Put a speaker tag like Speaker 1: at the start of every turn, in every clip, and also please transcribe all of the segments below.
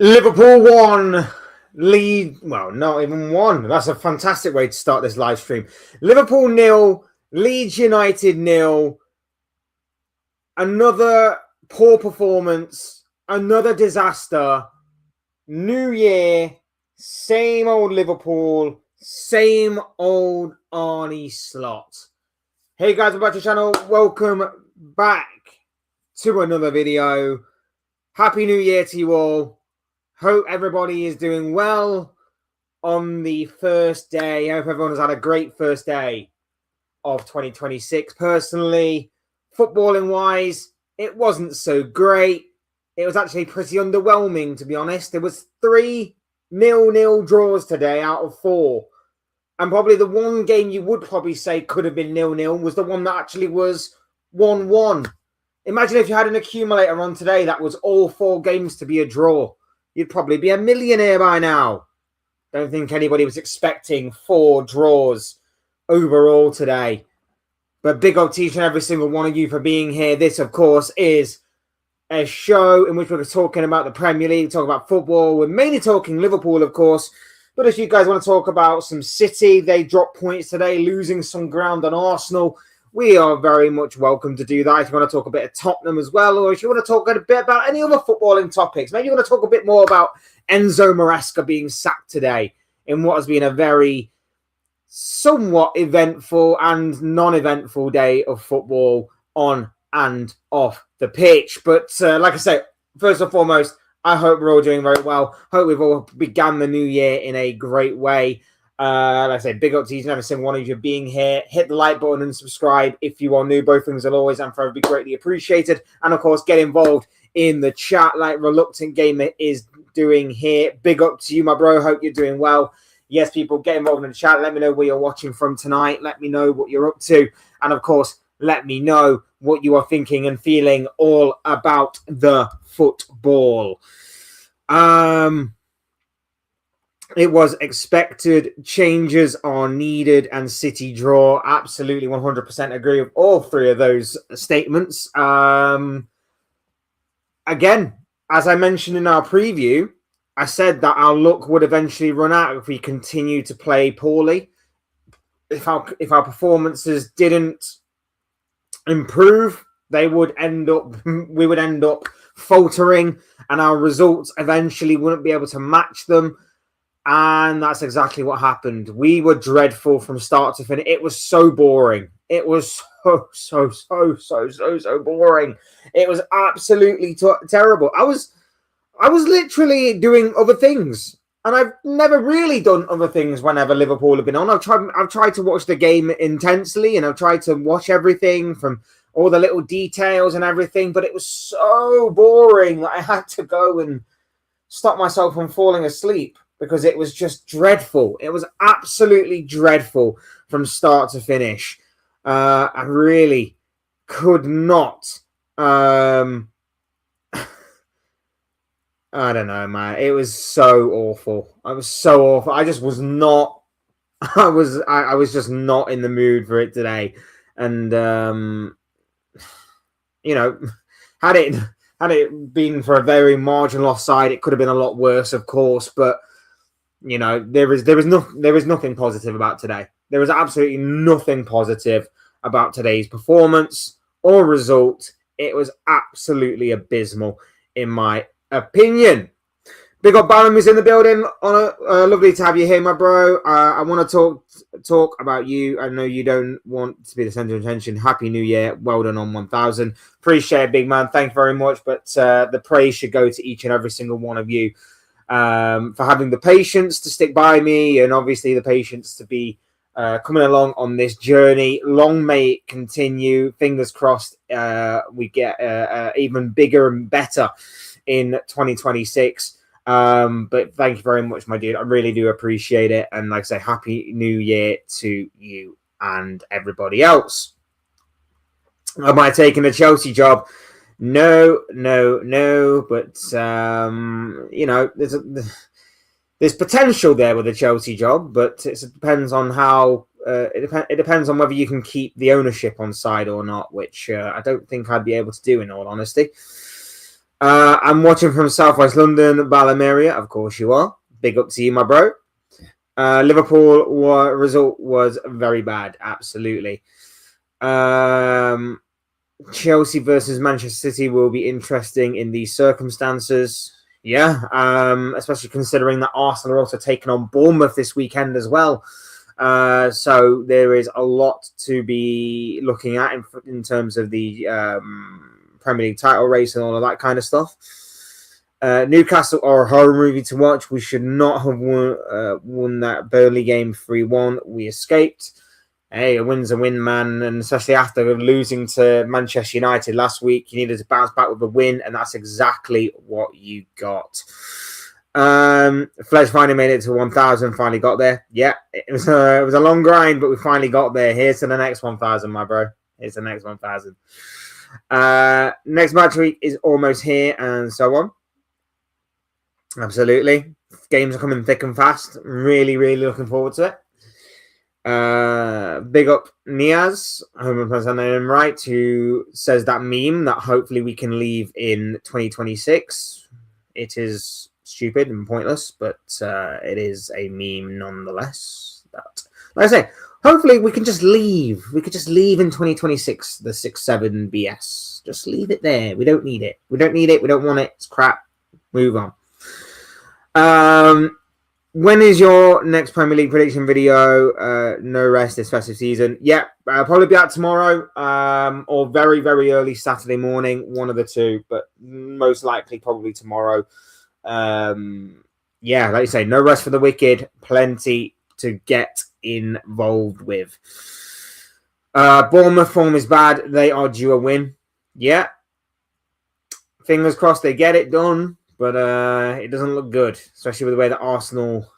Speaker 1: Liverpool won. Not even one. That's a fantastic way to start this live stream. Liverpool nil, Leeds United nil. Another poor performance, another disaster. New year, same old Liverpool, same old Arnie Slot. Hey guys, welcome back to the channel. Welcome back to another video. Happy New Year to you all. Hope everybody is doing well on the first day. I hope everyone has had a great first day of 2026. Personally, footballing wise, it wasn't so great. It was actually pretty underwhelming, to be honest. There was 3 0-0 draws today out of 4. And probably the one game you would probably say could have been 0-0 was the one that actually was 1-1. Imagine if you had an accumulator on today that was all 4 games to be a draw. You'd probably be a millionaire by now. Don't think anybody was expecting 4 draws overall today. But big up to each and every single one of you for being here. This, of course, is a show in which we're talking about the Premier League, talking about football. We're mainly talking Liverpool, of course. But if you guys want to talk about some City, they dropped points today, losing some ground on Arsenal. We are very much welcome to do that. If you want to talk a bit of Tottenham as well, or if you want to talk a bit about any other footballing topics, maybe you want to talk a bit more about Enzo Maresca being sacked today in what has been a very somewhat eventful and non-eventful day of football on and off the pitch. But like I say, first and foremost, I hope we're all doing very well. Hope we've all began the new year in a great way. Like I say, big up to each and every single one of you being here. Hit the like button and subscribe if you are new. Both things will always and forever be greatly appreciated. And of course, get involved in the chat like Reluctant Gamer is doing here. Big up to you, my bro. Hope you're doing well. Yes, people, get involved in the chat. Let me know where you're watching from tonight. Let me know what you're up to. And of course, let me know what you are thinking and feeling all about the football. It was expected. Changes are needed and City draw. Absolutely 100% agree with all 3 of those statements. Again, as I mentioned in our preview, I said that our luck would eventually run out if we continue to play poorly. If our performances didn't improve, we would end up faltering, and our results eventually wouldn't be able to match them. And that's exactly what happened. We were dreadful from start to finish. It was so boring. It was so boring. It was absolutely terrible. I was literally doing other things, and I've never really done other things whenever Liverpool have been on. I've tried to watch the game intensely, and I've tried to watch everything from all the little details and everything, but it was so boring that I had to go and stop myself from falling asleep because it was just dreadful. It was absolutely dreadful from start to finish. I really could not... I don't know, man. It was so awful. I was so awful. I just was not. I was just not in the mood for it today. And you know, had it been for a very marginal offside, it could have been a lot worse, of course. But you know, there was nothing positive about today. There was absolutely nothing positive about today's performance or result. It was absolutely abysmal, in my opinion. Big up Baron is in the building. Lovely to have you here, my bro. I want to talk about you. I know you don't want to be the center of attention. Happy New Year. Well done on 1,000. Appreciate it, big man. Thank you very much. But the praise should go to each and every single one of you for having the patience to stick by me, and obviously the patience to be coming along on this journey. Long may it continue. Fingers crossed we get even bigger and better in 2026. But thank you very much, my dude. I really do appreciate it. And like I say, happy new year to you and everybody else. Am I taking the Chelsea job? No. But you know, there's potential there with the Chelsea job, but it depends on how. It depends on whether you can keep the ownership on side or not, which I don't think I'd be able to do, in all honesty. I'm watching from Southwest London, Ballamaria. Of course you are. Big up to you, my bro. Liverpool result was very bad. Absolutely. Chelsea versus Manchester City will be interesting in these circumstances. Yeah, especially considering that Arsenal are also taking on Bournemouth this weekend as well. So there is a lot to be looking at in terms of the Premier League title race and all of that kind of stuff. Newcastle are a horror movie to watch. We should not have won that Burnley game 3-1. We escaped. Hey, a win's a win, man. And especially after losing to Manchester United last week, you needed to bounce back with a win, and that's exactly what you got. Fledge finally made it to 1,000. Finally got there. Yeah, it was a long grind, but we finally got there. Here's to the next 1,000, my bro. Here's the next 1,000. Next match week is almost here, and so on. Absolutely. Games are coming thick and fast. Really, really looking forward to it. Big up Niaz, I hope I'm pronouncing that name right, who says that meme that hopefully we can leave in 2026. It is stupid and pointless, but it is a meme nonetheless. That, like I say, hopefully we can just leave. We could just leave in 2026, the 6-7 BS. Just leave it there. We don't need it. We don't need it. We don't want it. It's crap. Move on. When is your next Premier League prediction video? No rest this festive season. Yeah, probably be out tomorrow or very, very early Saturday morning. One of the two, but most likely probably tomorrow. Yeah, like you say, no rest for the wicked. Plenty to get involved with. Bournemouth form is bad. They are due a win. Yeah. Fingers crossed they get it done. But it doesn't look good, especially with the way that Arsenal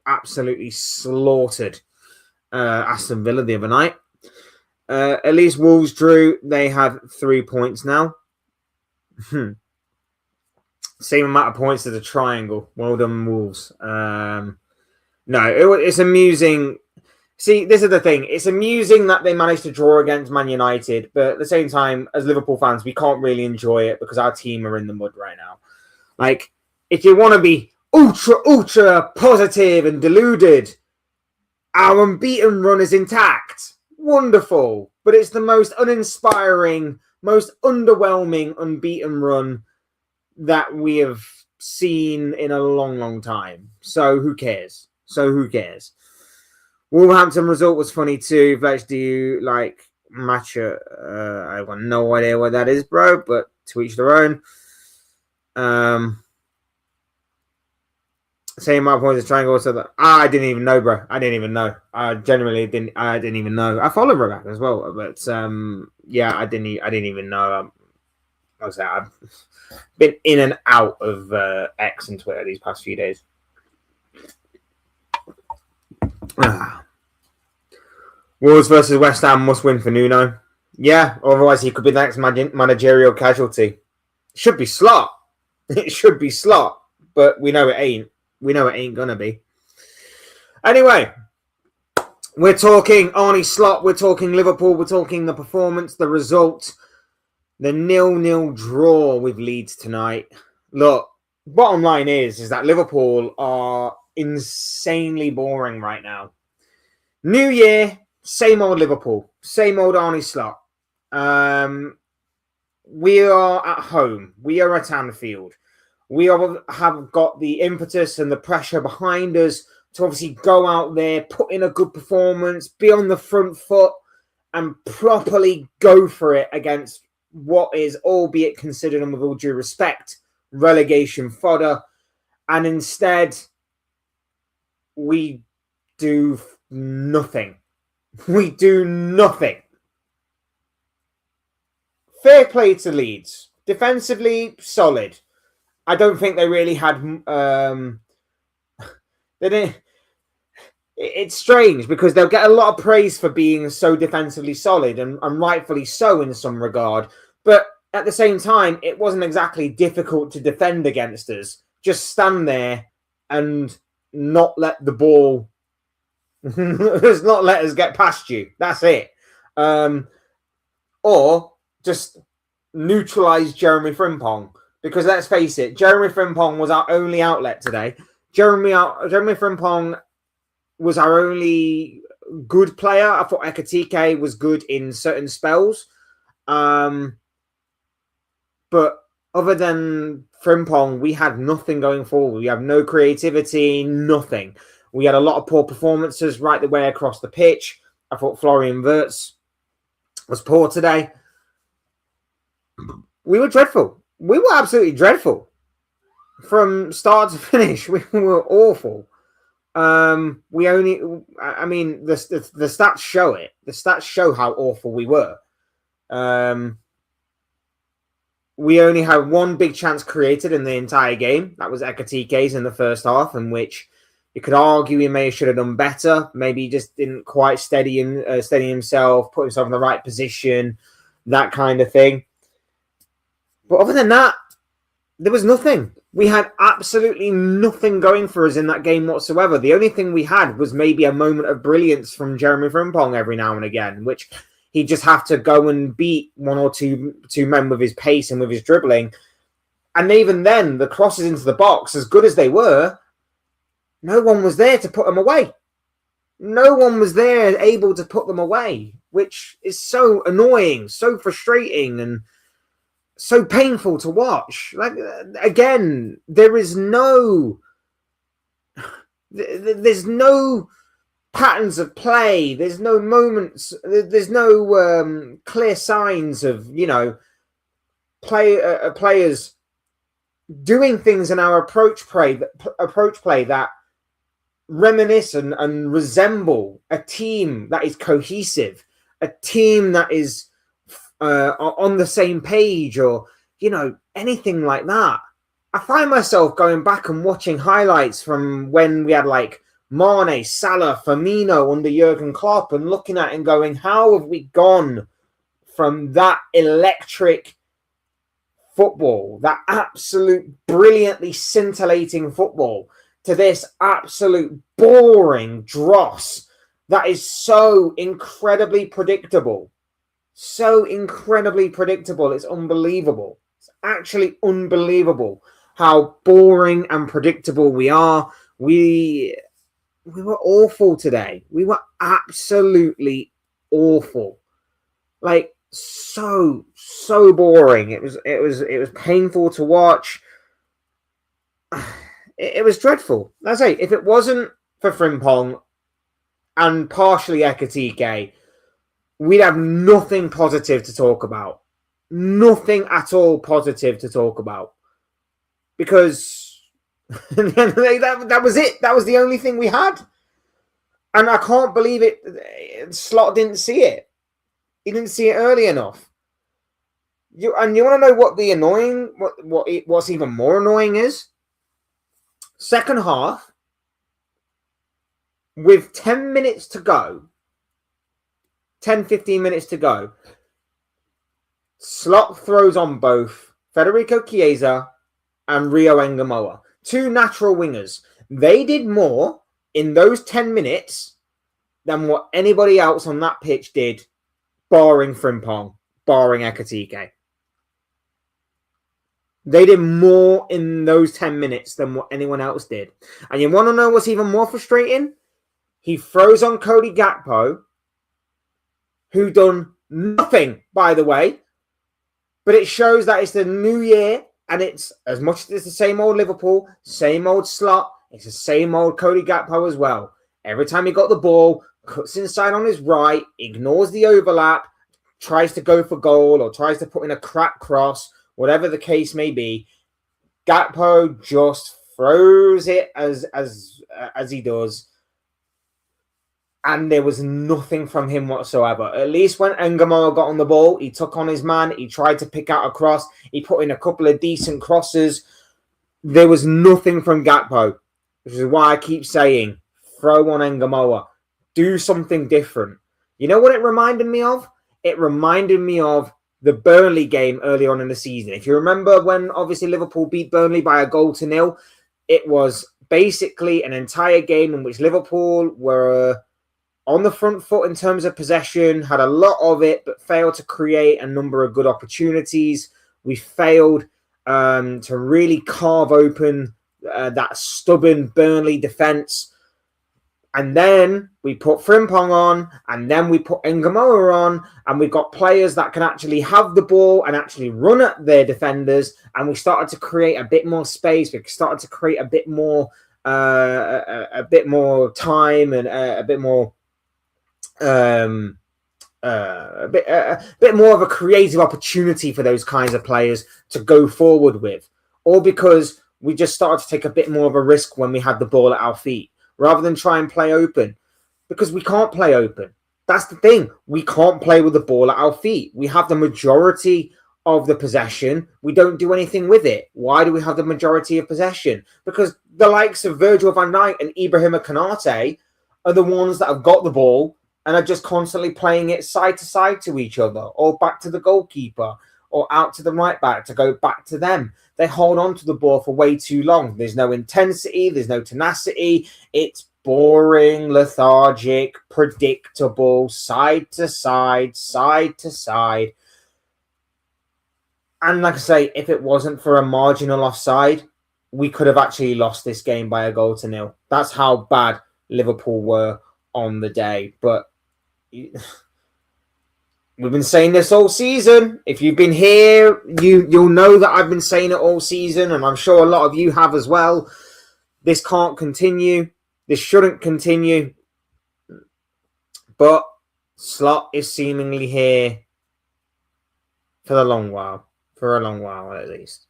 Speaker 1: absolutely slaughtered Aston Villa the other night. At least Wolves drew. They have 3 points now. Same amount of points as a triangle. Well done, Wolves. No, it's amusing. See, this is the thing. It's amusing that they managed to draw against Man United, but at the same time, as Liverpool fans, we can't really enjoy it because our team are in the mud right now. Like, if you want to be ultra positive and deluded, our unbeaten run is intact. Wonderful. But it's the most uninspiring, most underwhelming unbeaten run that we have seen in a long, long time. So who cares? Wolverhampton result was funny too. Vetch, do you like matcha? I've got no idea what that is, bro, but to each their own. Same amount of points as triangle. So that I didn't even know, bro. I didn't even know. I genuinely didn't. I didn't even know. I follow Rogac as well, but yeah, I didn't even know. Like I say, I've been in and out of X and Twitter these past few days. Wolves versus West Ham must win for Nuno. Yeah, otherwise he could be the next managerial casualty. Should be Slot. It should be Slot, but we know it ain't. We know it ain't gonna be. Anyway, we're talking Arnie Slot, we're talking Liverpool, we're talking the performance, the result, the 0-0 draw with Leeds tonight. Look, bottom line is that Liverpool are insanely boring right now. New year, same old Liverpool, same old Arnie Slot. We are at home. We are at Anfield. We have got the impetus and the pressure behind us to obviously go out there, put in a good performance, be on the front foot, and properly go for it against what is, albeit considered, and with all due respect, relegation fodder. And instead, we do nothing. We do nothing. Fair play to Leeds. Defensively, solid. I don't think they really had. They didn't. It's strange because they'll get a lot of praise for being so defensively solid, and rightfully so in some regard. But at the same time, it wasn't exactly difficult to defend against us. Just stand there and not let the ball, just not let us get past you. That's it. Or just neutralize Jeremy Frimpong. Because let's face it, Jeremy Frimpong was our only outlet today. Jeremy Frimpong was our only good player. I thought Ekatike was good in certain spells. But other than Frimpong, we had nothing going forward. We have no creativity, nothing. We had a lot of poor performances right the way across the pitch. I thought Florian Wirtz was poor today. We were dreadful. We were absolutely dreadful. From start to finish, we were awful. The stats show it. The stats show how awful we were. We only had one big chance created in the entire game. That was Ekatike's in the first half, in which you could argue he should have done better. Maybe he just didn't quite steady himself, put himself in the right position, that kind of thing. But other than that, there was nothing. We had absolutely nothing going for us in that game whatsoever. The only thing we had was maybe a moment of brilliance from Jeremy Frimpong every now and again, which he'd just have to go and beat one or two men with his pace and with his dribbling. And even then, the crosses into the box, as good as they were, no one was there to put them away. No one was there able to put them away, which is so annoying, so frustrating, and so painful to watch. Like, again, there's no patterns of play. There's no moments. There's no clear signs of, players doing things in our approach play that reminisce and resemble a team that is cohesive, a team that is on the same page, or anything like that. I find myself going back and watching highlights from when we had like Mane, Salah, Firmino under Jurgen Klopp, and looking at it and going, how have we gone from that electric football, that absolute brilliantly scintillating football, to this absolute boring dross that is so incredibly predictable. So incredibly predictable. It's unbelievable. It's actually unbelievable how boring and predictable we are. We were awful today. We were absolutely awful. Like, so boring. It was painful to watch. It was dreadful. As I say, if it wasn't for Frimpong and partially Ekatike, we'd have nothing positive to talk about. Nothing at all positive to talk about. Because that was it. That was the only thing we had. And I can't believe it. Slot didn't see it. He didn't see it early enough. You want to know what the annoying, what's even more annoying is? Second half, with 10 minutes to go, 10-15 minutes to go, Slot throws on both Federico Chiesa and Rio Engamoa, two natural wingers. They did more in those 10 minutes than what anybody else on that pitch did, barring Frimpong, barring Ekatike. They did more in those 10 minutes than what anyone else did. And you want to know what's even more frustrating? He throws on Cody Gakpo, who done nothing, by the way. But it shows that it's the new year, and it's as much as it's the same old Liverpool, same old Slot, it's the same old Cody Gakpo as well. Every time he got the ball, cuts inside on his right, ignores the overlap, tries to go for goal or tries to put in a crap cross, whatever the case may be. Gakpo just throws it as he does. And there was nothing from him whatsoever. At least when Engamoa got on the ball, he took on his man. He tried to pick out a cross. He put in a couple of decent crosses. There was nothing from Gakpo, which is why I keep saying, throw on Engamoa. Do something different. You know what it reminded me of? It reminded me of the Burnley game early on in the season. If you remember when obviously Liverpool beat Burnley by 1-0, it was basically an entire game in which Liverpool were on the front foot in terms of possession, had a lot of it, but failed to create a number of good opportunities. We failed to really carve open that stubborn Burnley defence. And then we put Frimpong on, and then we put Ngamoa on, and we've got players that can actually have the ball and actually run at their defenders. And we started to create a bit more space. We started to create a bit more time and a bit more a bit more of a creative opportunity for those kinds of players to go forward with, all because we just started to take a bit more of a risk when we had the ball at our feet, rather than try and play open, because we can't play open. That's the thing. We can't play with the ball at our feet. We have the majority of the possession. We don't do anything with it. Why do we have the majority of possession? Because the likes of Virgil van Dijk and Ibrahima Konate are the ones that have got the ball and are just constantly playing it side to side to each other, or back to the goalkeeper, or out to the right back to go back to them. They hold on to the ball for way too long. There's no intensity. There's no tenacity. It's boring, lethargic, predictable, side to side, side to side. And like I say, if it wasn't for a marginal offside, we could have actually lost this game by 1-0. That's how bad Liverpool were on the day. But we've been saying this all season. If you've been here, you'll know that I've been saying it all season, and I'm sure a lot of you have as well. This can't continue. This shouldn't continue. But Slot is seemingly here for the long while. For a long while, at least.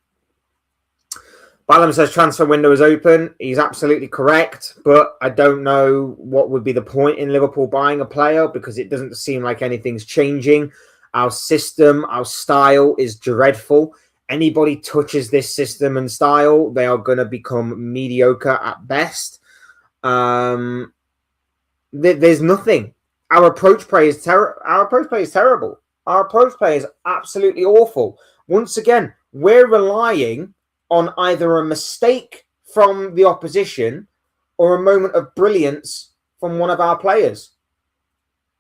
Speaker 1: Ballum says transfer window is open. He's absolutely correct, but I don't know what would be the point in Liverpool buying a player, because it doesn't seem like anything's changing. Our system, our style is dreadful. Anybody touches this system and style, they are going to become mediocre at best. There's nothing. Our approach play is terrible. Our approach play is absolutely awful. Once again, we're relying on either a mistake from the opposition or a moment of brilliance from one of our players.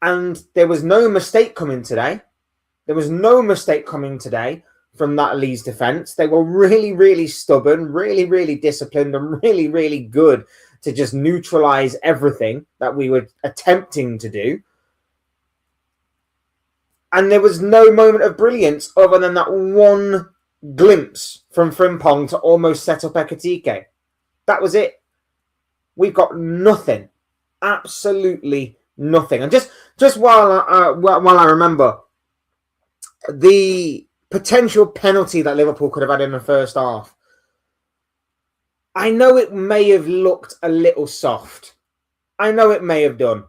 Speaker 1: And there was no mistake coming today. There was no mistake coming today from that Leeds defence. They were really, really stubborn, really, really disciplined, and really, really good to just neutralise everything that we were attempting to do. And there was no moment of brilliance other than that one glimpse from Frimpong to almost set up Ekitike. That was it. We've got nothing. Absolutely nothing. And just while I remember, the potential penalty that Liverpool could have had in the first half, I know it may have looked a little soft. I know it may have done.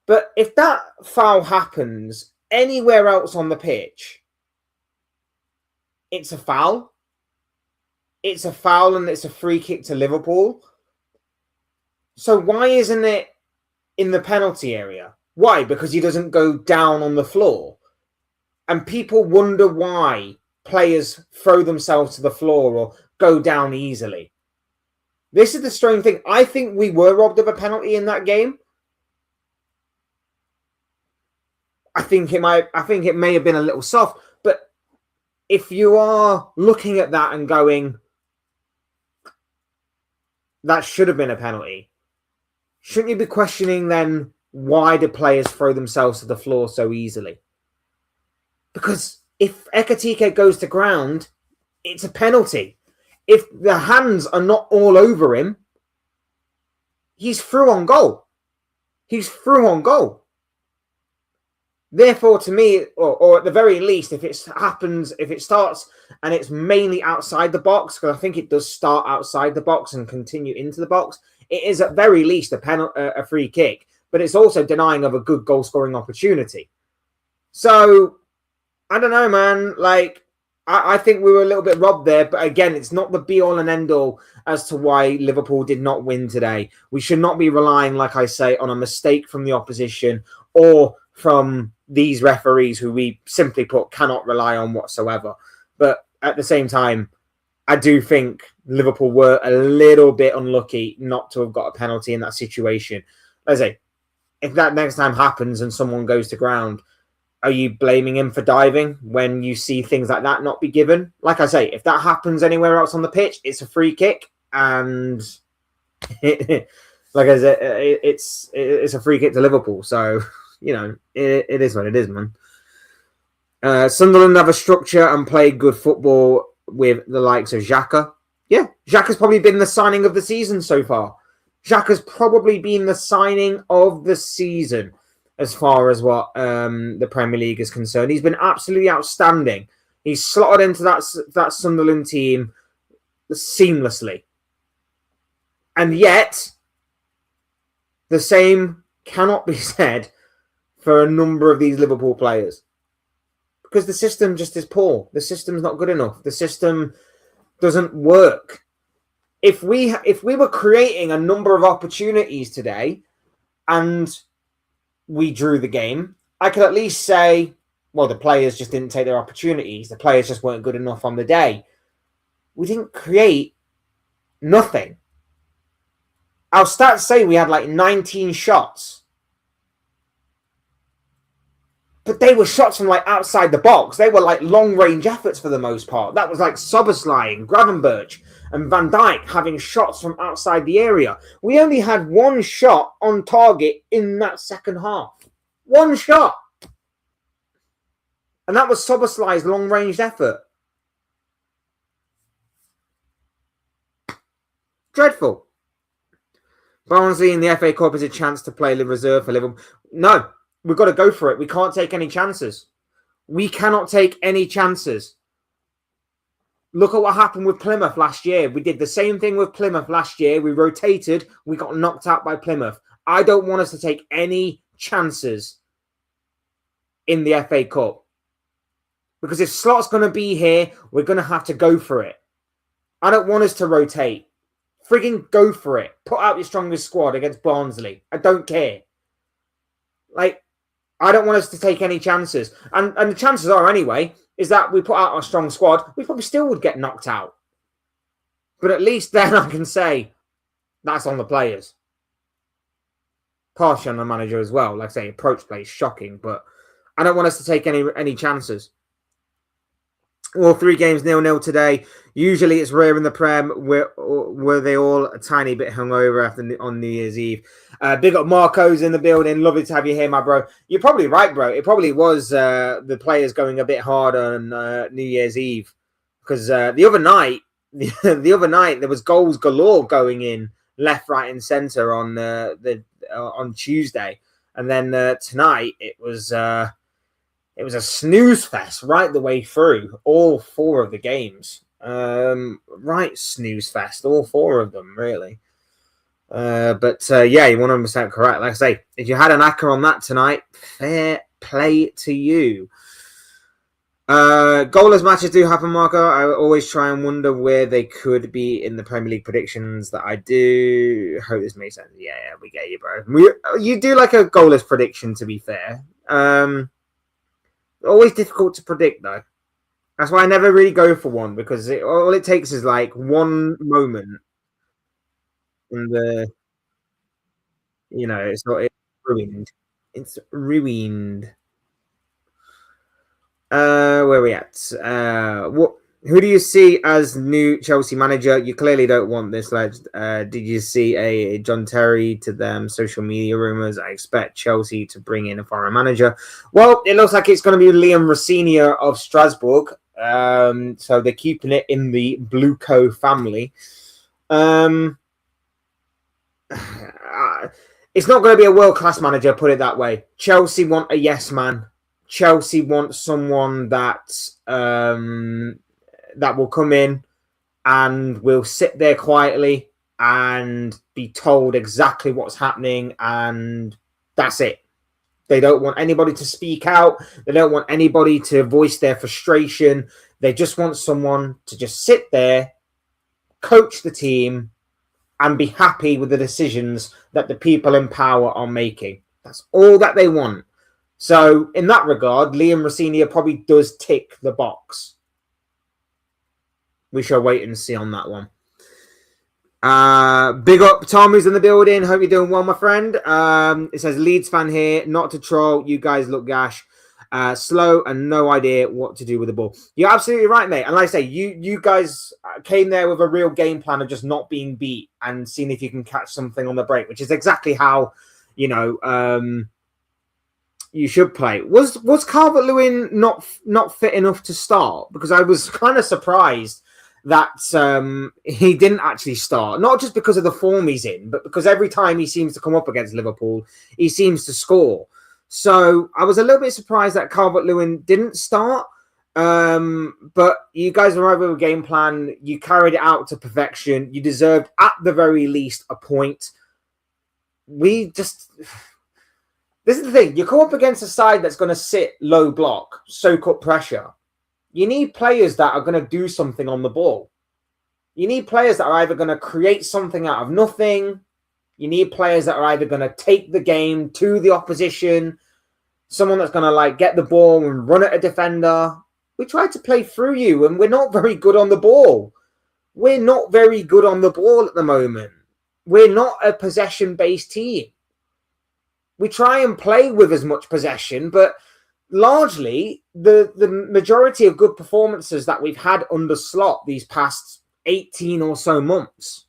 Speaker 1: But if that foul happens anywhere else on the pitch, it's a foul. It's a foul, and it's a free kick to Liverpool. So why isn't it in the penalty area? Why? Because he doesn't go down on the floor. And people wonder why players throw themselves to the floor or go down easily. This is the strange thing. I think we were robbed of a penalty in that game. I think it may have been a little soft, but if you are looking at that and going, that should have been a penalty, shouldn't you be questioning then why do players throw themselves to the floor so easily? Because if Ekitike goes to ground, it's a penalty. If the hands are not all over him, he's through on goal. He's through on goal. Therefore, to me, or at the very least, if it starts and it's mainly outside the box, because I think it does start outside the box and continue into the box, it is at very least a free kick, but it's also denying of a good goal-scoring opportunity. So, I don't know, man. Like, I think we were a little bit robbed there, but again, it's not the be-all and end-all as to why Liverpool did not win today. We should not be relying, like I say, on a mistake from the opposition or from these referees who we simply put cannot rely on whatsoever. But at the same time, I do think Liverpool were a little bit unlucky not to have got a penalty in that situation. Let's say, if that next time happens and someone goes to ground, are you blaming him for diving when you see things like that not be given? Like I say, if that happens anywhere else on the pitch, it's a free kick, and like I said, it's a free kick to Liverpool. So it is what it is, man. Sunderland have a structure and play good football with the likes of Xhaka. Yeah, Xhaka's probably been the signing of the season so far. Xhaka's probably been the signing of the season as far as what the Premier League is concerned. He's been absolutely outstanding. He's slotted into that Sunderland team seamlessly. And yet, the same cannot be said for a number of these Liverpool players. Because the system just is poor. The system's not good enough. The system doesn't work. If we were creating a number of opportunities today and we drew the game, I could at least say, well, the players just didn't take their opportunities. The players just weren't good enough on the day. We didn't create nothing. Our stats say we had like 19 shots. But they were shots from like outside the box. They were like long-range efforts for the most part. That was like Szoboszlai and Gravenberch and Van Dijk having shots from outside the area. We only had one shot on target in that second half. One shot. And that was Szoboszlai's long-range effort. Dreadful. Barnsley in the FA Cup is a chance to play the reserve for Liverpool. No. We've got to go for it. We can't take any chances. We cannot take any chances. Look at what happened with Plymouth last year. We did the same thing with Plymouth last year. We rotated. We got knocked out by Plymouth. I don't want us to take any chances in the FA Cup. Because if Slot's going to be here, we're going to have to go for it. I don't want us to rotate. Frigging go for it. Put out your strongest squad against Barnsley. I don't care. I don't want us to take any chances. And the chances are, anyway, is that we put out our strong squad, we probably still would get knocked out. But at least then I can say, that's on the players. Partially on the manager as well. Like I say, approach play is shocking, but I don't want us to take any chances. All 3 games 0-0 today. Usually it's rare in the Prem where they all a tiny bit hungover on New Year's Eve. Big up Marco's in the building. Lovely to have you here, my bro. You're probably right, bro. It probably was the players going a bit hard on New Year's Eve because the other night there was goals galore going in left, right, and centre on Tuesday, and then tonight it was a snooze fest right the way through all 4 of the games. Right, snooze fest, all 4 of them, really. But yeah, you're 100% correct. Like I say, if you had an acca on that tonight, fair play to you. Goalless matches do happen, Marco. I always try and wonder where they could be in the Premier League predictions that I do. Hope this makes sense. Yeah, we get you, bro. You do like a goalless prediction, to be fair. Always difficult to predict, though. That's why I never really go for one, because all it takes is like one moment. And it's ruined. It's ruined. Where are we at? Who do you see as new Chelsea manager? You clearly don't want this, lads. Did you see a John Terry to them social media rumors? I expect Chelsea to bring in a foreign manager. Well, it looks like it's going to be Liam Rossini of Strasbourg. So they're keeping it in the Bluco family. It's not going to be a world-class manager, put it that way. Chelsea want a yes man. Chelsea want someone that will come in and will sit there quietly and be told exactly what's happening, and that's it. They don't want anybody to speak out. They don't want anybody to voice their frustration. They just want someone to just sit there, coach the team, and be happy with the decisions that the people in power are making. That's all that they want. So, in that regard, Liam Rossini probably does tick the box. We shall wait and see on that one. Big up Tom, who's in the building. Hope you're doing well, my friend. It says Leeds fan here. Not to troll. You guys look gash. Slow and no idea what to do with the ball. You're absolutely right, mate. And like I say, you guys came there with a real game plan of just not being beat and seeing if you can catch something on the break, which is exactly how, you should play. Was Calvert-Lewin not fit enough to start? Because I was kind of surprised that he didn't actually start. Not just because of the form he's in, but because every time he seems to come up against Liverpool, he seems to score. So I was a little bit surprised that Calvert-Lewin didn't start. But you guys arrived with a game plan. You carried it out to perfection. You deserved, at the very least, a point. This is the thing. You come up against a side that's going to sit low block, soak up pressure. You need players that are going to do something on the ball. You need players that are either going to create something out of nothing. You need players that are either going to take the game to the opposition. Someone that's going to get the ball and run at a defender. We tried to play through you, and we're not very good on the ball. We're not very good on the ball at the moment. We're not a possession-based team. We try and play with as much possession, but largely the majority of good performances that we've had under Slot these past 18 or so months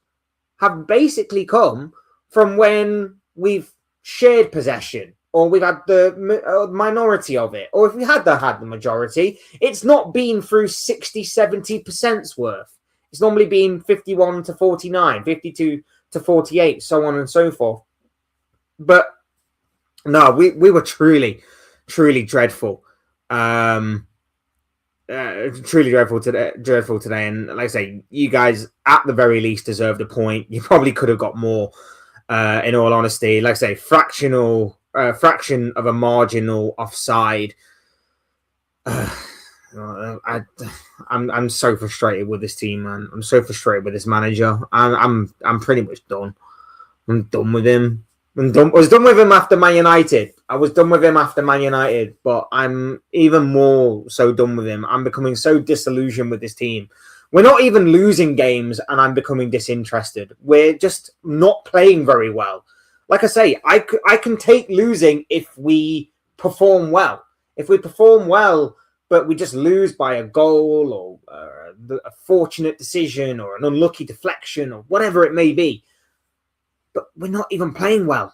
Speaker 1: have basically come from when we've shared possession, or we've had the minority of it, or if we had the majority, it's not been through 60-70% worth. It's normally been 51 to 49, 52 to 48, so on and so forth. But no, we were truly dreadful. Truly dreadful today. And like I say, you guys at the very least deserved a point. You probably could have got more, in all honesty. Like I say, fraction of a marginal offside. I'm so frustrated with this team, man. I'm so frustrated with this manager. I'm pretty much done. I'm done with him. I was done with him after Man United. But I'm even more so done with him. I'm becoming so disillusioned with this team. We're not even losing games, and I'm becoming disinterested. We're just not playing very well. Like I say, I can take losing if we perform well. If we perform well, but we just lose by a goal or a fortunate decision or an unlucky deflection or whatever it may be. But we're not even playing well.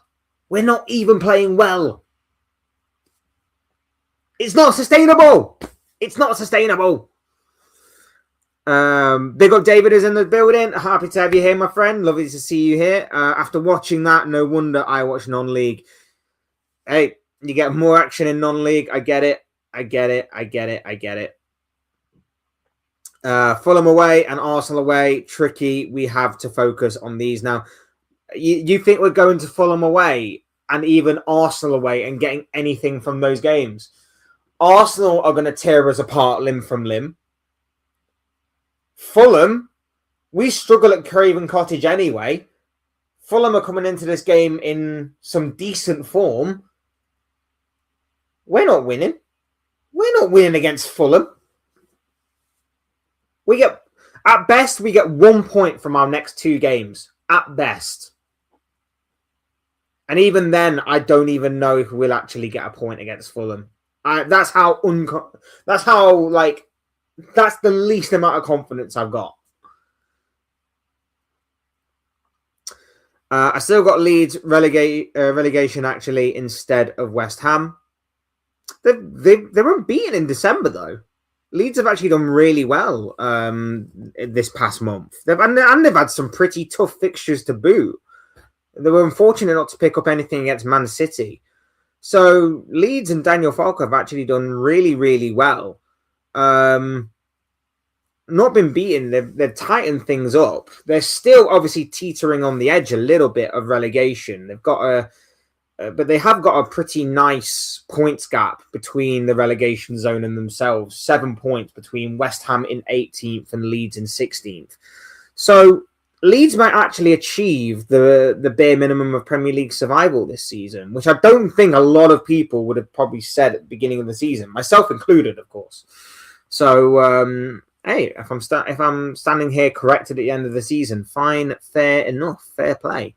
Speaker 1: It's not sustainable. Big up David is in the building. Happy to have you here, my friend. Lovely to see you here. After watching that, no wonder I watch non-league. Hey, you get more action in non-league. I get it. Fulham away and Arsenal away. Tricky. We have to focus on these now. You think we're going to Fulham away and even Arsenal away and getting anything from those games? Arsenal are going to tear us apart limb from limb. Fulham, we struggle at Craven Cottage anyway. Fulham are coming into this game in some decent form. We're not winning. Against Fulham. At best, we get 1 point from our next two games. At best. And even then, I don't even know if we'll actually get a point against Fulham. That's the least amount of confidence I've got. I still got Leeds relegation actually instead of West Ham. They were beaten in December though. Leeds have actually done really well this past month. They've had some pretty tough fixtures to boot. They were unfortunate not to pick up anything against Man City. So Leeds and Daniel Falk have actually done really, really well. Not been beaten. They've tightened things up. They're still obviously teetering on the edge a little bit of relegation. But they have got a pretty nice points gap between the relegation zone and themselves. 7 points between West Ham in 18th and Leeds in 16th. So Leeds might actually achieve the bare minimum of Premier League survival this season, which I don't think a lot of people would have probably said at the beginning of the season, myself included, of course. So, hey, if I'm standing here corrected at the end of the season, fine, fair enough, fair play.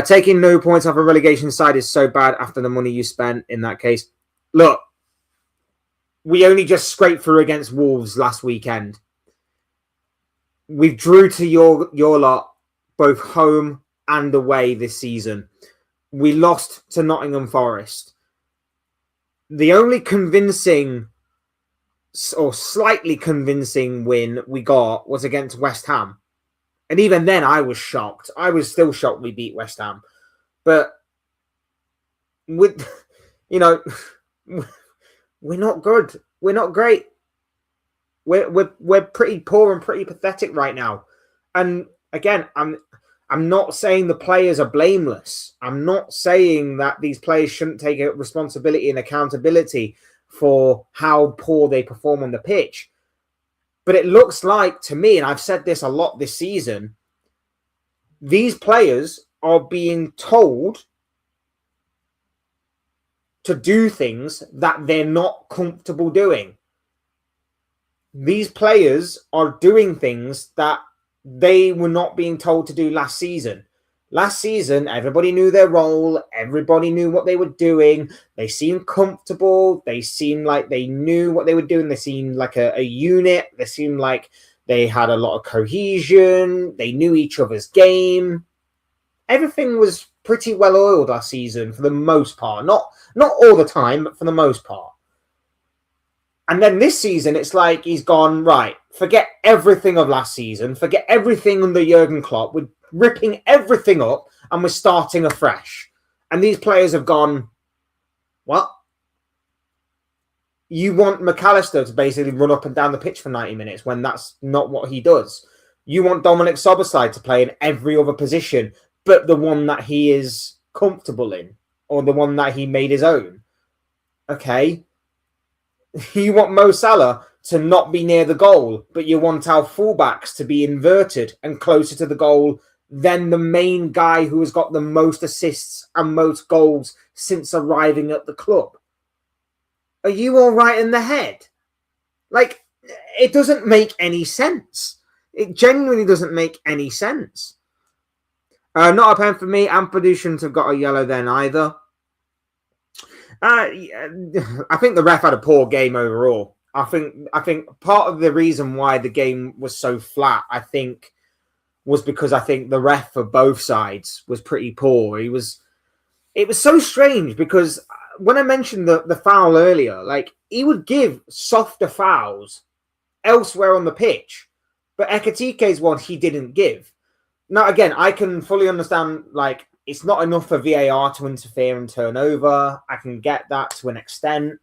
Speaker 1: Taking no points off a relegation side is so bad after the money you spent in that case. Look, we only just scraped through against Wolves last weekend. We drew to your lot both home and away this season. We lost to Nottingham Forest. The only convincing or slightly convincing win we got was against West Ham. And even then, I was shocked. I was still shocked we beat West Ham. But, we're not good. We're not great. We're pretty poor and pretty pathetic right now. And again, I'm not saying the players are blameless. I'm not saying that these players shouldn't take a responsibility and accountability for how poor they perform on the pitch. But it looks like to me, and I've said this a lot this season, these players are being told to do things that they're not comfortable doing. These players are doing things that they were not being told to do last season. Last season, everybody knew their role. Everybody knew what they were doing. They seemed comfortable. They seemed like they knew what they were doing. They seemed like a unit. They seemed like they had a lot of cohesion. They knew each other's game. Everything was pretty well oiled last season for the most part. Not all the time, but for the most part. And then this season, it's like he's gone, right, forget everything of last season. Forget everything under Jurgen Klopp. We're ripping everything up and we're starting afresh. And these players have gone, what? You want McAllister to basically run up and down the pitch for 90 minutes when that's not what he does. You want Dominic Szoboszlai to play in every other position, but the one that he is comfortable in or the one that he made his own. Okay. You want Mo Salah to not be near the goal, but you want our fullbacks to be inverted and closer to the goal than the main guy who has got the most assists and most goals since arriving at the club. Are you all right in the head? Like, it doesn't make any sense. It genuinely doesn't make any sense. Not a pen for me. Ampadu shouldn't have got a yellow then either. I think the ref had a poor game overall. I think part of the reason why the game was so flat, was because I think the ref for both sides was pretty poor. It was so strange because when I mentioned the foul earlier, like he would give softer fouls elsewhere on the pitch, but Ekatike's one he didn't give. Now again, I can fully understand like it's not enough for VAR to interfere and turn over. I can get that to an extent.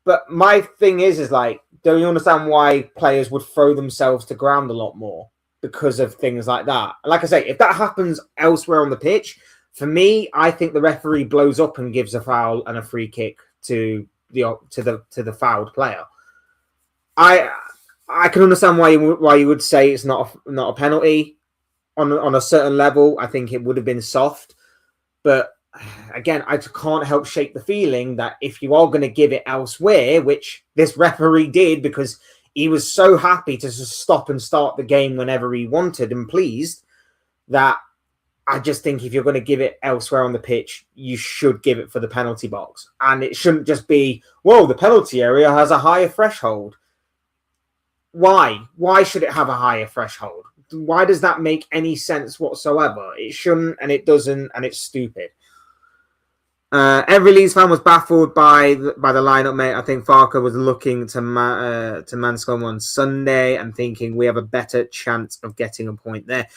Speaker 1: But my thing is like, do you understand why players would throw themselves to ground a lot more? Because of things like that. Like I say, if that happens elsewhere on the pitch, for me, I think the referee blows up and gives a foul and a free kick to the fouled player. I can understand why you would say it's not a penalty. On a certain level, I think it would have been soft. But again, I can't help shake the feeling that if you are going to give it elsewhere, which this referee did because he was so happy to just stop and start the game whenever he wanted and pleased, that I just think if you're going to give it elsewhere on the pitch, you should give it for the penalty box. And it shouldn't just be, whoa, the penalty area has a higher threshold. Why? Why should it have a higher threshold? Why does that make any sense whatsoever? It shouldn't, and it doesn't, and it's stupid. Every Leeds fan was baffled by the lineup, mate. I think Farker was looking to Manscombe on Sunday and thinking we have a better chance of getting a point there.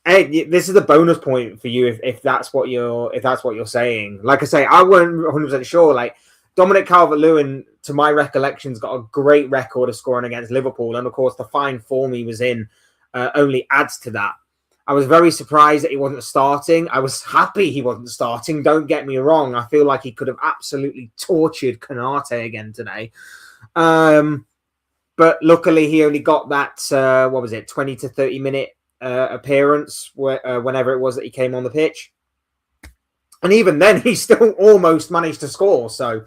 Speaker 1: Hey, this is a bonus point for you if that's what you're saying. Like I say, I wasn't 100% sure. Like Dominic Calvert-Lewin, to my recollection, has got a great record of scoring against Liverpool, and of course the fine form he was in only adds to that. I was very surprised that he wasn't starting. I was happy he wasn't starting. Don't get me wrong. I feel like he could have absolutely tortured Konate again today. But luckily he only got that, 20 to 30 minute appearance whenever it was that he came on the pitch. And even then, he still almost managed to score. So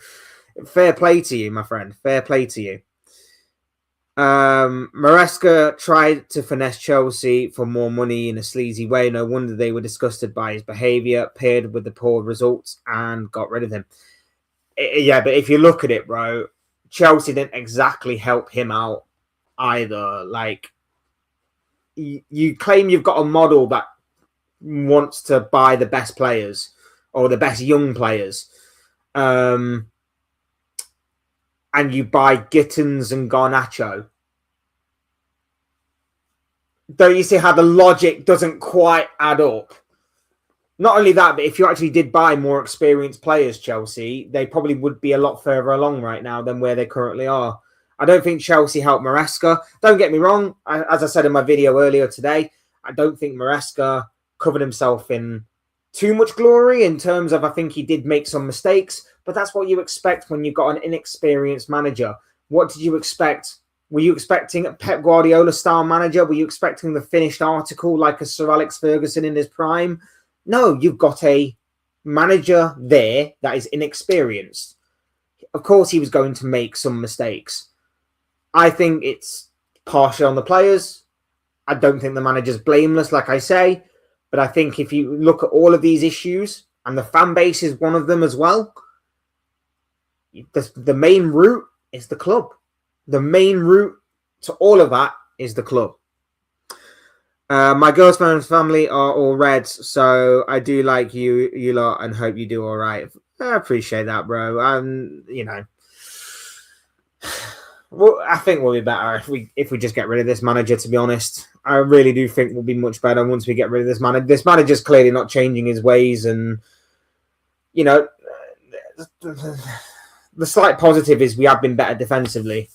Speaker 1: fair play to you, my friend. Fair play to you. Maresca tried to finesse Chelsea for more money in a sleazy way. No wonder they were disgusted by his behaviour, paired with the poor results, and got rid of him. Yeah, but if you look at it, bro, Chelsea didn't exactly help him out either. Like, you claim you've got a model that wants to buy the best players or the best young players, and you buy Gittins and Garnacho. Don't you see how the logic doesn't quite add up? Not only that, but if you actually did buy more experienced players, Chelsea, they probably would be a lot further along right now than where they currently are. I don't think Chelsea helped Maresca. Don't get me wrong. As I said in my video earlier today, I don't think Maresca covered himself in too much glory in terms of, I think he did make some mistakes, but that's what you expect when you've got an inexperienced manager. What did you expect? Were you expecting a Pep Guardiola style manager? Were you expecting the finished article like a Sir Alex Ferguson in his prime? No, you've got a manager there that is inexperienced. Of course, he was going to make some mistakes. I think it's partially on the players. I don't think the manager's blameless, like I say. But I think if you look at all of these issues, and the fan base is one of them as well, the main root is the club. The main root to all of that is the club. My girlfriend's family are all Reds, so I do like you lot and hope you do all right. I appreciate that, bro. You know, well, I think we'll be better if we just get rid of this manager. To be honest, I really do think we'll be much better once we get rid of this manager. This manager's clearly not changing his ways, and you know, the slight positive is we have been better defensively.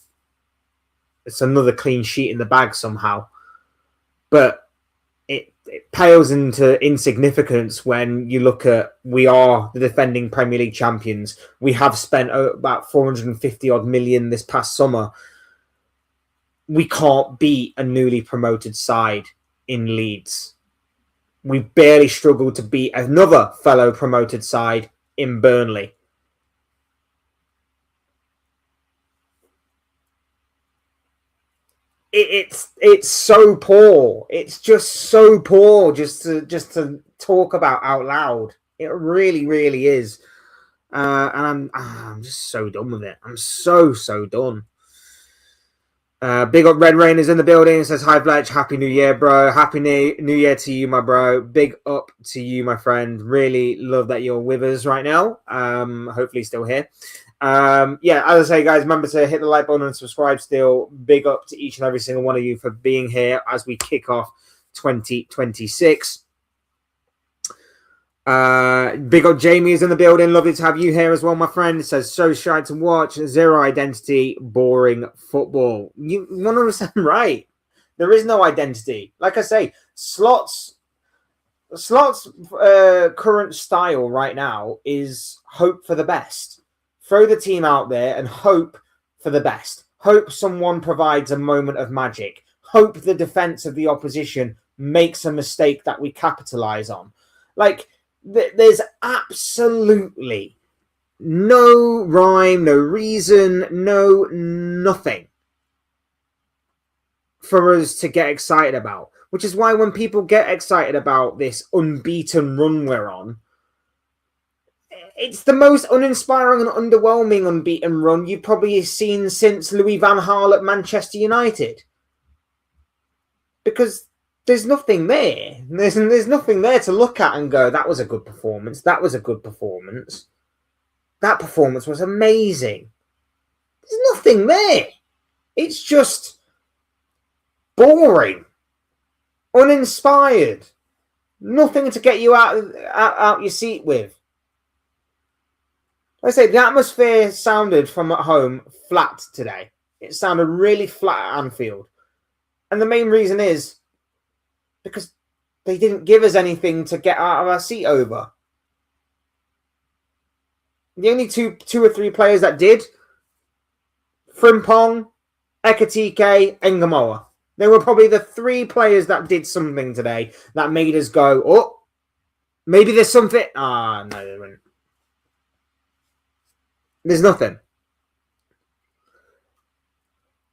Speaker 1: It's another clean sheet in the bag somehow, but it pales into insignificance when you look at we are the defending Premier League champions. We have spent about 450 odd million this past summer. We can't beat a newly promoted side in Leeds. We barely struggled to beat another fellow promoted side in Burnley. It's so poor. It's just so poor just to talk about out loud. It really, really is. And I'm just so done with it. I'm so done. Big up Red Rain is in the building. It says, hi Fletch, happy new year, bro. Happy new year to you, my bro. Big up to you, my friend. Really love that you're with us right now. Hopefully still here. Yeah, as I say, guys, remember to hit the like button and subscribe still. Big up to each and every single one of you for being here as we kick off 2026. Big up Jamie is in the building. Lovely to have you here as well, my friend. It says, so shy to watch, zero identity, boring football. You 100% right. There is no identity. Like I say, Slot's current style right now is hope for the best. Throw the team out there and hope for the best. Hope someone provides a moment of magic. Hope the defense of the opposition makes a mistake that we capitalize on. Like, there's absolutely no rhyme, no reason, nothing for us to get excited about. Which is why when people get excited about this unbeaten run we're on, it's the most uninspiring and underwhelming unbeaten run you've probably seen since Louis van Gaal at Manchester United. Because there's nothing there. There's nothing there to look at and go, that was a good performance. That was a good performance. That performance was amazing. There's nothing there. It's just boring. Uninspired. Nothing to get you out your seat with. Like I say, the atmosphere sounded from at home flat today. It sounded really flat at Anfield. And the main reason is because they didn't give us anything to get out of our seat over. The only two or three players that did, Frimpong, Ekitike, and Gamoa. They were probably the three players that did something today that made us go, oh, maybe there's something. No, they weren't. There's nothing.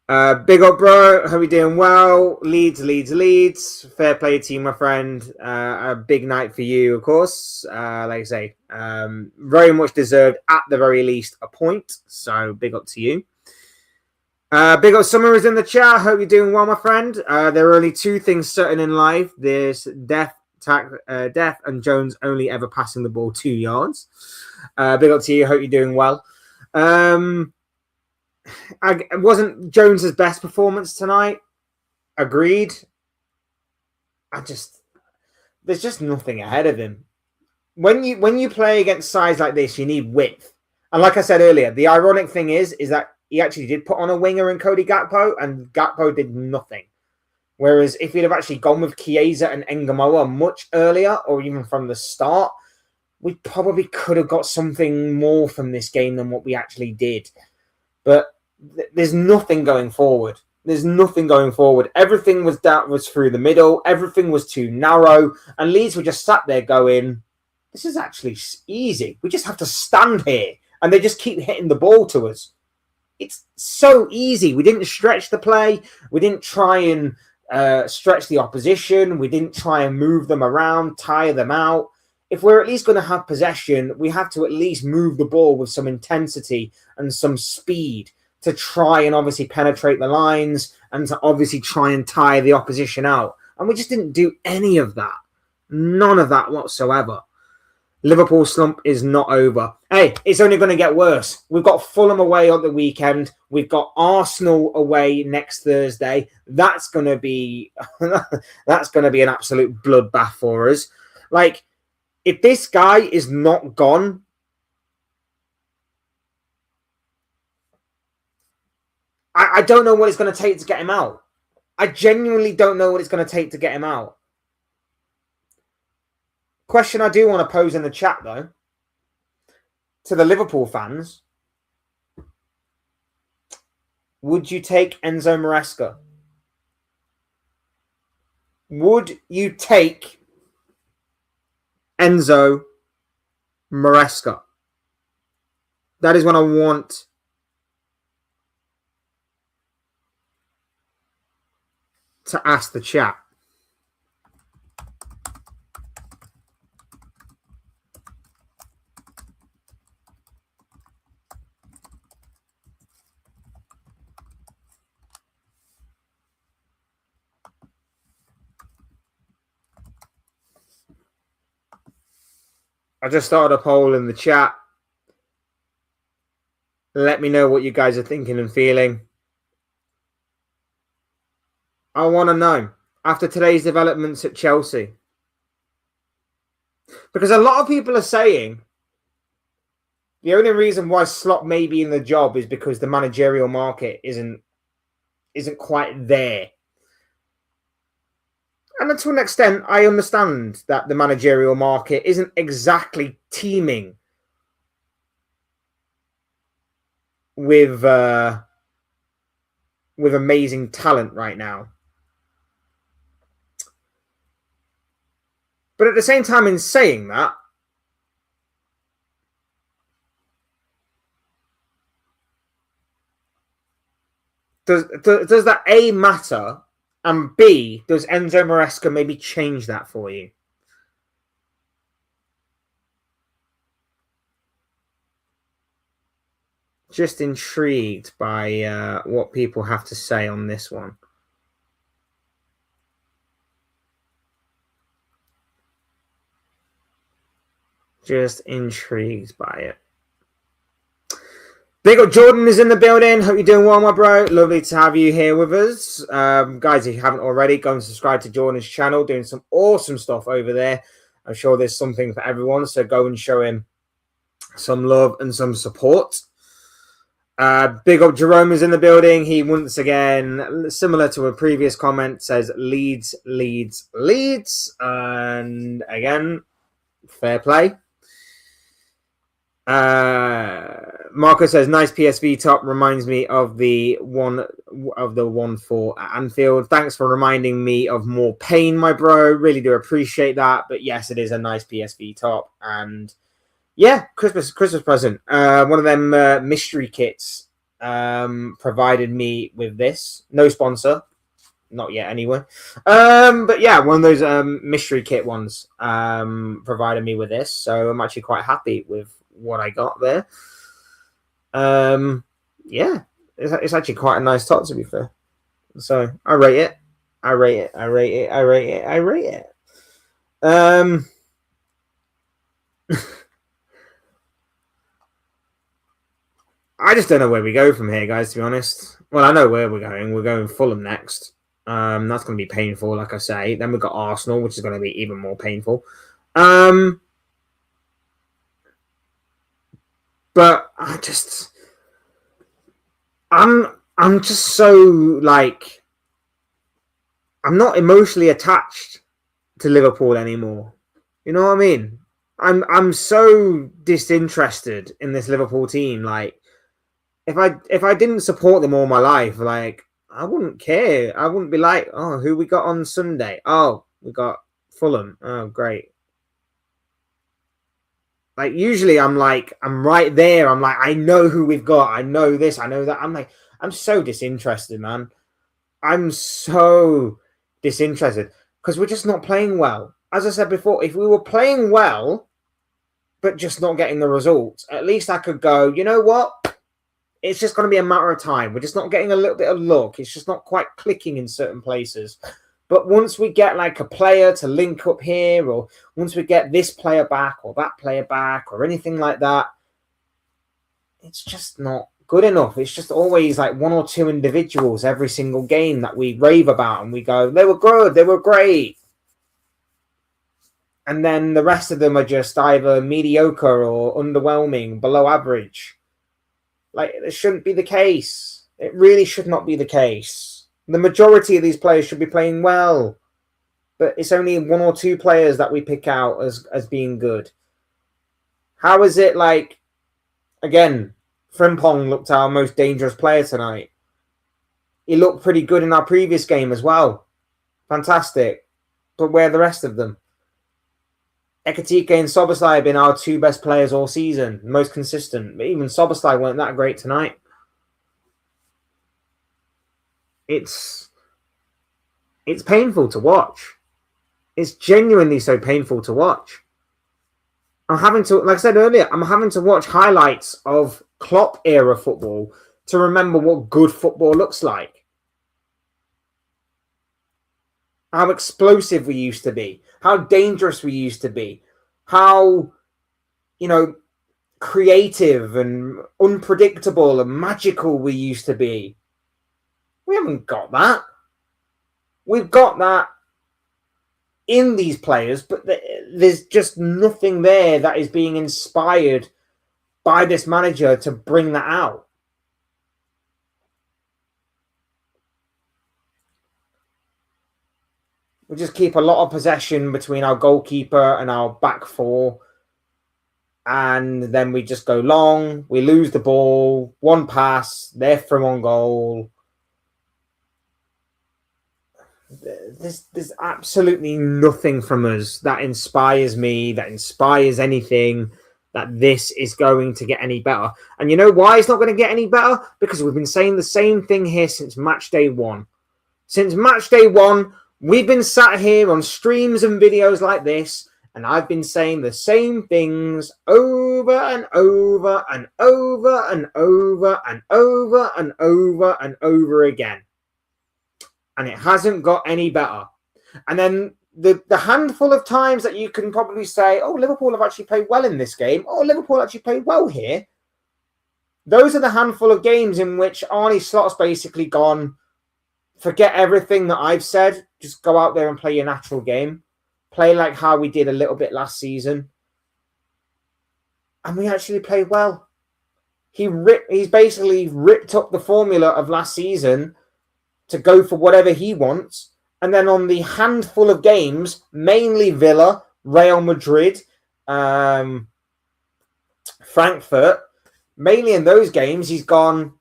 Speaker 1: Big up, bro. Hope you're doing well. Leeds. Fair play to you, my friend. A big night for you, of course. Like I say, very much deserved, at the very least, a point. So big up to you. Big up Summer is in the chat. Hope you're doing well, my friend. There are only two things certain in life. There's death and Jones only ever passing the ball 2 yards. Big up to you. Hope you're doing well. It wasn't Jones's best performance tonight. Agreed. There's just nothing ahead of him. When you play against sides like this, you need width. And like I said earlier, the ironic thing is that he actually did put on a winger in Cody Gakpo, and Gakpo did nothing. Whereas if he'd have actually gone with Chiesa and Engamoa much earlier, or even from the start, we probably could have got something more from this game than what we actually did. But there's nothing going forward. Everything was through the middle. Everything was too narrow. And Leeds were just sat there going, this is actually easy. We just have to stand here. And they just keep hitting the ball to us. It's so easy. We didn't stretch the play. We didn't try and stretch the opposition. We didn't try and move them around, tire them out. If we're at least going to have possession, we have to at least move the ball with some intensity and some speed to try and obviously penetrate the lines and to obviously try and tire the opposition out. And we just didn't do any of that. None of that whatsoever. Liverpool slump is not over. Hey, it's only going to get worse. We've got Fulham away on the weekend. We've got Arsenal away next Thursday. That's going to be an absolute bloodbath for us. Like, if this guy is not gone, I don't know what it's going to take to get him out. I genuinely don't know what it's going to take to get him out. Question I do want to pose in the chat, though, to the Liverpool fans. Would you take Enzo Maresca? Would you take Enzo Maresca? That is what I want to ask the chat. I just started a poll in the chat. Let me know what you guys are thinking and feeling. I want to know, after today's developments at Chelsea. Because a lot of people are saying the only reason why Slot may be in the job is because the managerial market isn't quite there. And to an extent, I understand that the managerial market isn't exactly teeming with amazing talent right now. But at the same time, in saying that, does that A, matter? And B, does Enzo Maresca maybe change that for you? Just intrigued by what people have to say on this one. Just intrigued by it. Big up Jordan is in the building. Hope you're doing well, my bro. Lovely to have you here with us. Guys, if you haven't already, go and subscribe to Jordan's channel. Doing some awesome stuff over there. I'm sure there's something for everyone. So go and show him some love and some support. Big up Jerome is in the building. He once again, similar to a previous comment, says Leeds. And again, fair play. Marco says nice PSV top, reminds me of the 1-4 at Anfield. Thanks for reminding me of more pain, my bro. Really do appreciate that. But yes, it is a nice PSV top, and yeah, Christmas present. One of them mystery kits provided me with this. No sponsor, not yet anyway. But yeah, one of those mystery kit ones provided me with this, so I'm actually quite happy with what I got there. Yeah, it's actually quite a nice top, to be fair. So I rate it. I rate it. I rate it. I rate it. I rate it. I just don't know where we go from here, guys, to be honest. Well, I know where we're going. We're going Fulham next. That's going to be painful, like I say. Then we've got Arsenal, which is going to be even more painful. But I'm just so, like, I'm not emotionally attached to Liverpool anymore. You know what I mean? I'm so disinterested in this Liverpool team. Like, if I didn't support them all my life, like, I wouldn't care. I wouldn't be like, oh, who we got on Sunday? Oh, we got Fulham. Oh, great. Like, usually I'm right there. I'm like, I know who we've got. I know this. I know that. I'm so disinterested, man. I'm so disinterested because we're just not playing well. As I said before, if we were playing well, but just not getting the results, at least I could go, you know what? It's just going to be a matter of time. We're just not getting a little bit of luck. It's just not quite clicking in certain places. But once we get like a player to link up here, or once we get this player back or that player back or anything like that, it's just not good enough. It's just always like one or two individuals every single game that we rave about and we go, they were good, they were great. And then the rest of them are just either mediocre or underwhelming, below average. Like, it shouldn't be the case. It really should not be the case. The majority of these players should be playing well, but it's only one or two players that we pick out as being good. How is it like, again, Frimpong looked our most dangerous player tonight. He looked pretty good in our previous game as well. Fantastic. But where are the rest of them? Ekatike and Szoboszlai have been our two best players all season, most consistent. But even Szoboszlai weren't that great tonight. It's painful to watch. It's genuinely so painful to watch. I'm having to, like I said earlier, I'm having to watch highlights of Klopp era football to remember what good football looks like. How explosive we used to be. How dangerous we used to be. How, creative and unpredictable and magical we used to be. We haven't got that. We've got that in these players, but there's just nothing there that is being inspired by this manager to bring that out. We just keep a lot of possession between our goalkeeper and our back four. And then we just go long. We lose the ball. One pass. They're from on goal. There's absolutely nothing from us that inspires me, that inspires anything, that this is going to get any better. And you know why it's not going to get any better? Because we've been saying the same thing here since match day one. Since match day one, we've been sat here on streams and videos like this, and I've been saying the same things over and over and over and over and over and over and over again. And it hasn't got any better. And then the handful of times that you can probably say, oh, Liverpool have actually played well in this game. Oh, Liverpool actually played well here. Those are the handful of games in which Arne Slot's basically gone, forget everything that I've said. Just go out there and play your natural game. Play like how we did a little bit last season. And we actually played well. He's basically ripped up the formula of last season to go for whatever he wants. And then on the handful of games, mainly Villa, Real Madrid, Frankfurt, mainly in those games, he's gone,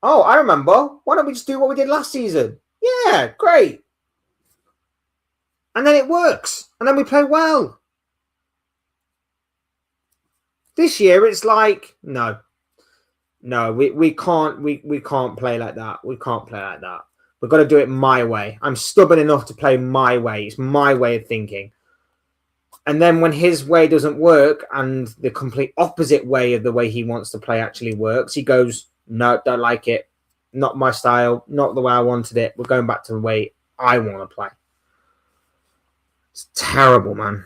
Speaker 1: oh, I remember. Why don't we just do what we did last season? Yeah, great. And then it works. And then we play well. This year, it's like, no, we can't play like that. We can't play like that. We've got to do it my way. I'm stubborn enough to play my way. It's my way of thinking. And then when his way doesn't work and the complete opposite way of the way he wants to play actually works, he goes, no, don't like it. not my style, not the way I wanted it. We're going back to the way I want to play. It's terrible, man.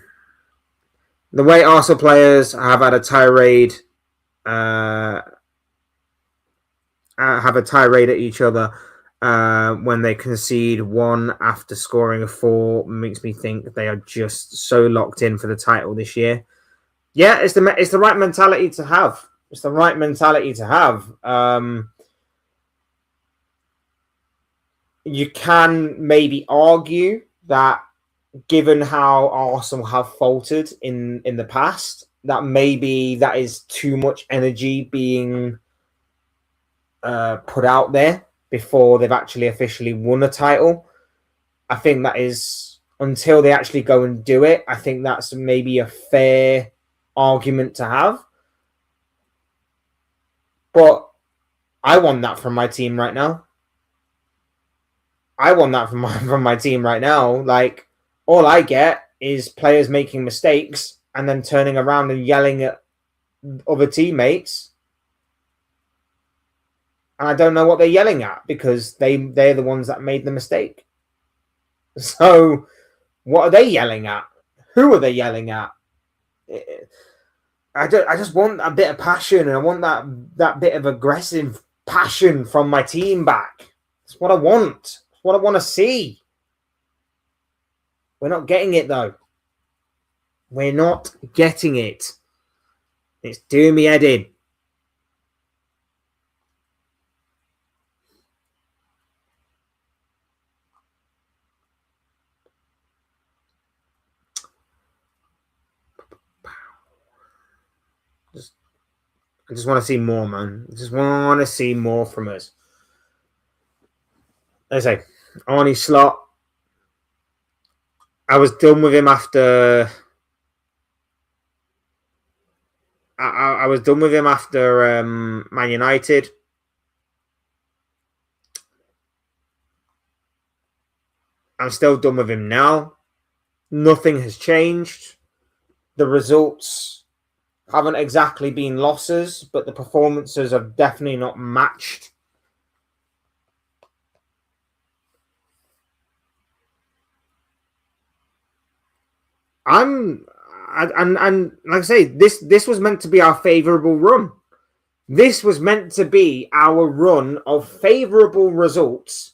Speaker 1: The way Arsenal players have had a tirade, at each other when they concede one after scoring a 4 makes me think they are just so locked in for the title this year. Yeah, it's the right mentality to have. It's the right mentality to have. You can maybe argue that, given how Arsenal have faltered in the past, that maybe that is too much energy being put out there before they've actually officially won a title. I think that is, until they actually go and do it, I think that's maybe a fair argument to have. But I want that from my team right now. I want that from my team right now. Like, all I get is players making mistakes and then turning around and yelling at other teammates. And I don't know what they're yelling at, because they're the ones that made the mistake. So what are they yelling at? Who are they yelling at? I just want a bit of passion, and I want that bit of aggressive passion from my team back. That's what I want. That's what I want to see. We're not getting it, though. We're not getting it. It's doing me head in. I just want to see more, man. I just want to see more from us. As I say, Arnie Slot, I was done with him after. I was done with him after Man United. I'm still done with him now. Nothing has changed. The results haven't exactly been losses, but the performances have definitely not matched. And like I say, this was meant to be our favourable run. This was meant to be our run of favourable results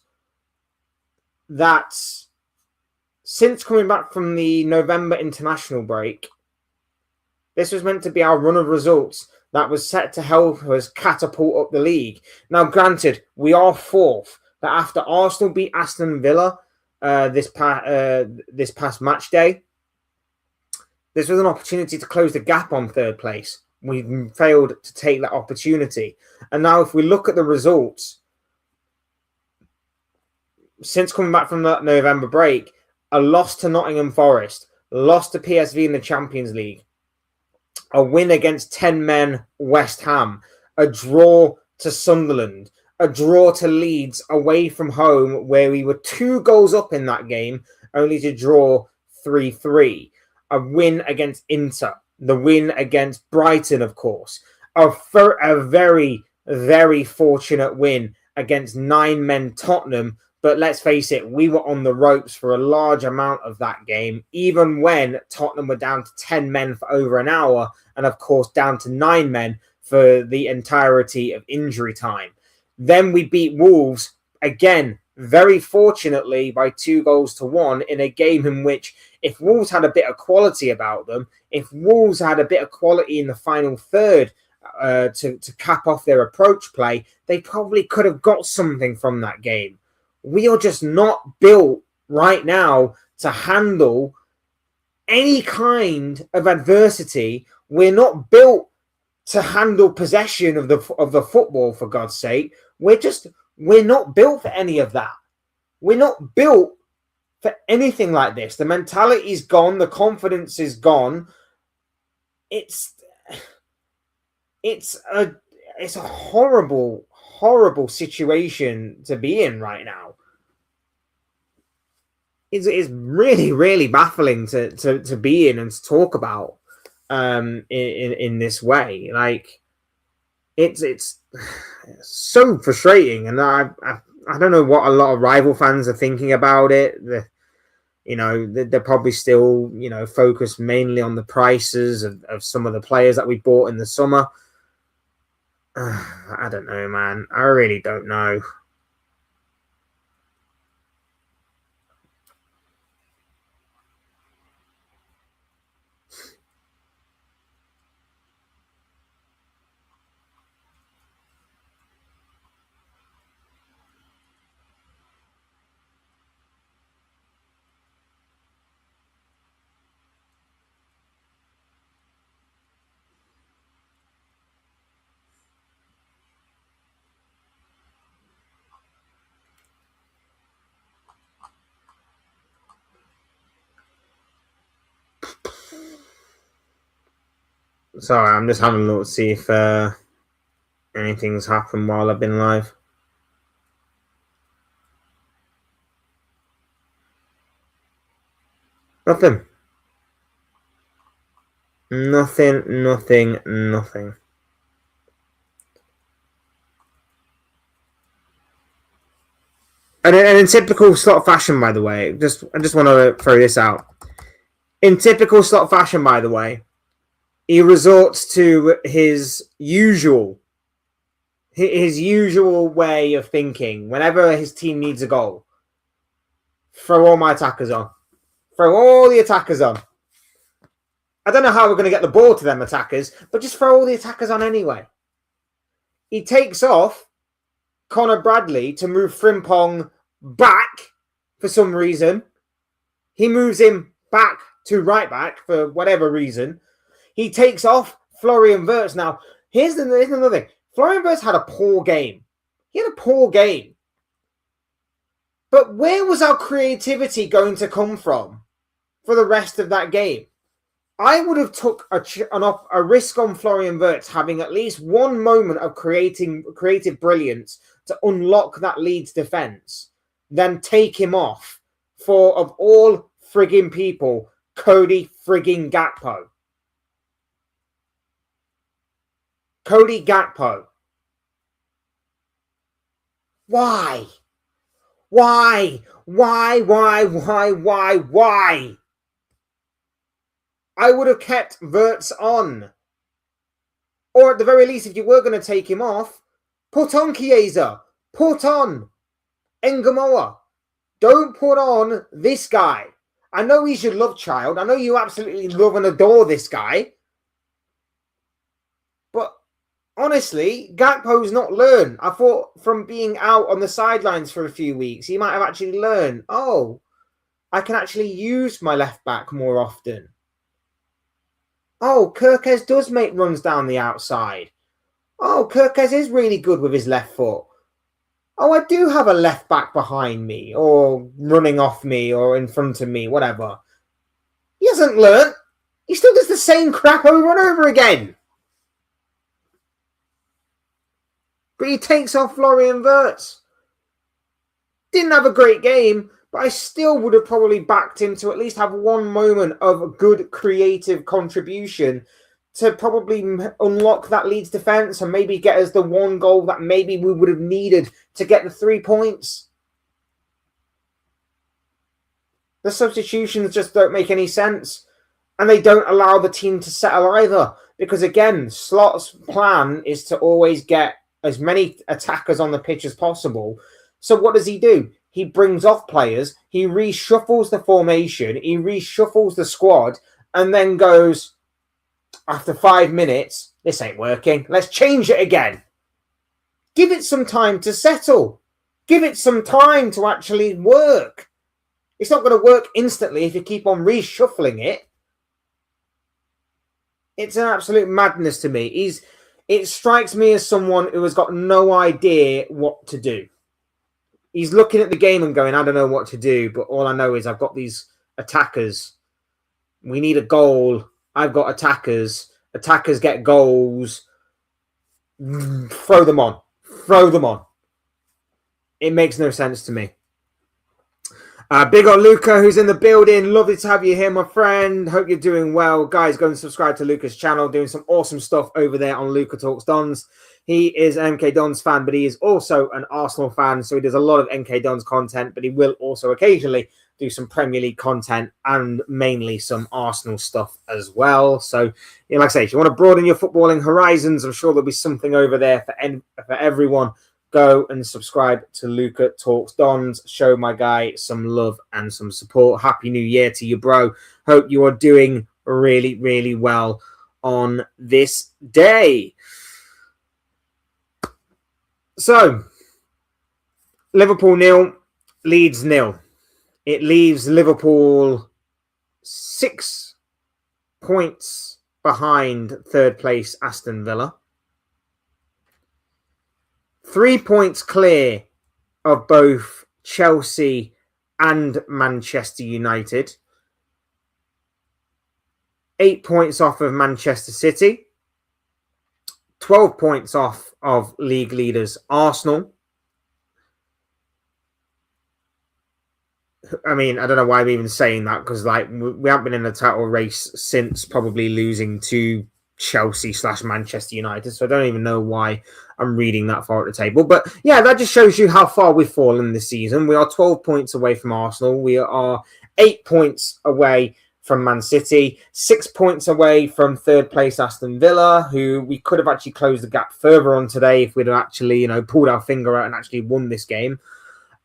Speaker 1: that, since coming back from the November international break, this was meant to be our run of results that was set to help us catapult up the league. Now, granted, we are fourth, but after Arsenal beat Aston Villa this past match day, this was an opportunity to close the gap on third place. We failed to take that opportunity. And now if we look at the results, since coming back from that November break, a loss to Nottingham Forest, loss to PSV in the Champions League, a win against 10 men West Ham, a draw to Sunderland, a draw to Leeds away from home, where we were 2 goals up in that game, only to draw 3-3. A win against Inter, the win against Brighton, of course, a very, very fortunate win against 9 men Tottenham. But let's face it, we were on the ropes for a large amount of that game, even when Tottenham were down to 10 men for over an hour, and of course down to 9 men for the entirety of injury time. Then we beat Wolves, again, very fortunately, by 2-1 in a game in which, if Wolves had a bit of quality about them, if Wolves had a bit of quality in the final third to cap off their approach play, they probably could have got something from that game. We are just not built right now to handle any kind of adversity. We're not built to handle possession of the football, for God's sake. We're not built for any of that. We're not built for anything like this. The mentality's gone. The confidence is gone. It's a horrible, horrible situation to be in right now. It's really, really baffling to be in and to talk about in this way. Like, it's so frustrating, and I don't know what a lot of rival fans are thinking about it. They're probably still focused mainly on the prices of some of the players that we bought in the summer. I don't know, man. I really don't know. Sorry, I'm just having a look to see if anything's happened while I've been live. Nothing. Nothing. And in typical slot fashion, by the way, I just want to throw this out. In typical slot fashion, by the way, he resorts to his usual way of thinking. Whenever his team needs a goal, throw all my attackers on. Throw all the attackers on. I don't know how we're going to get the ball to them attackers, but just throw all the attackers on anyway. He takes off Connor Bradley to move Frimpong back for some reason. He moves him back to right back for whatever reason. He takes off Florian Wirtz. Now, here's another thing. Florian Wirtz had a poor game. He had a poor game. But where was our creativity going to come from for the rest of that game? I would have took a risk on Florian Wirtz having at least one moment of creative brilliance to unlock that Leeds defence, then take him off for, of all frigging people, Cody frigging Gakpo. Cody Gakpo. Why? I would have kept Wirtz on. Or at the very least, if you were going to take him off, put on Chiesa. Put on Engamoa. Don't put on this guy. I know he's your love child. I know you absolutely love and adore this guy. But honestly, Gakpo's not learned. I thought from being out on the sidelines for a few weeks, he might have actually learned, oh, I can actually use my left back more often. Oh, Kirkes does make runs down the outside. Oh, Kirkes is really good with his left foot. Oh, I do have a left back behind me or running off me or in front of me, whatever. He hasn't learnt. He still does the same crap over and over again. But he takes off Florian Wirtz. Didn't have a great game, but I still would have probably backed him to at least have one moment of a good creative contribution to probably unlock that Leeds defence and maybe get us the one goal that maybe we would have needed to get the 3 points. The substitutions just don't make any sense. And they don't allow the team to settle either. Because again, Slot's plan is to always get as many attackers on the pitch as possible. So what does he do? He brings off players, he reshuffles the formation, he reshuffles the squad, and then goes, after 5 minutes, this ain't working, let's change it again. Give it some time to settle. Give it some time to actually work. It's not going to work instantly if you keep on reshuffling it. It's an absolute madness to me. It strikes me as someone who has got no idea what to do. He's looking at the game and going, I don't know what to do, but all I know is I've got these attackers. We need a goal. I've got attackers. Attackers get goals. Throw them on. Throw them on. It makes no sense to me. Big old Luca, who's in the building. Lovely to have you here, my friend. Hope you're doing well. Guys, go and subscribe to Luca's channel. Doing some awesome stuff over there on Luca Talks Dons. He is an MK Dons fan, but he is also an Arsenal fan. So he does a lot of MK Dons content, but he will also occasionally do some Premier League content and mainly some Arsenal stuff as well. So, like I say, if you want to broaden your footballing horizons, I'm sure there'll be something over there for everyone. Go and subscribe to Luca Talks Dons. Show my guy some love and some support. Happy New Year to you, bro. Hope you are doing really, really well on this day. So, Liverpool 0, Leeds 0. It leaves Liverpool 6 points behind third place Aston Villa. 3 points clear of both Chelsea and Manchester United. 8 points off of Manchester City. 12 points off of league leaders Arsenal. I mean, I don't know why I'm even saying that because we haven't been in the title race since probably losing to Chelsea/Manchester United. So I don't even know why I'm reading that far at the table. But yeah, that just shows you how far we've fallen this season. We are 12 points away from Arsenal. We are 8 points away from Man City, 6 points away from third place Aston Villa, who we could have actually closed the gap further on today if we'd have actually, pulled our finger out and actually won this game.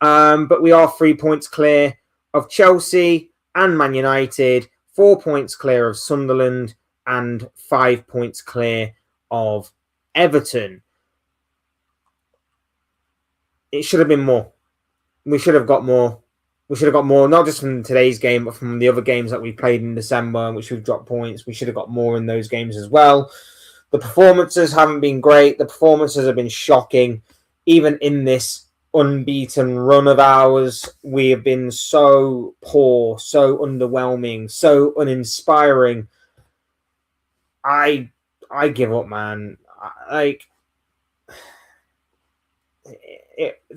Speaker 1: But we are 3 points clear of Chelsea and Man United, 4 points clear of Sunderland, and 5 points clear of Everton. It should have been more. We should have got more. We should have got more, not just from today's game, but from the other games that we played in December, in which we've dropped points. We should have got more in those games as well. The performances haven't been great. The performances have been shocking. Even in this unbeaten run of ours, we have been so poor, so underwhelming, so uninspiring. I give up, man.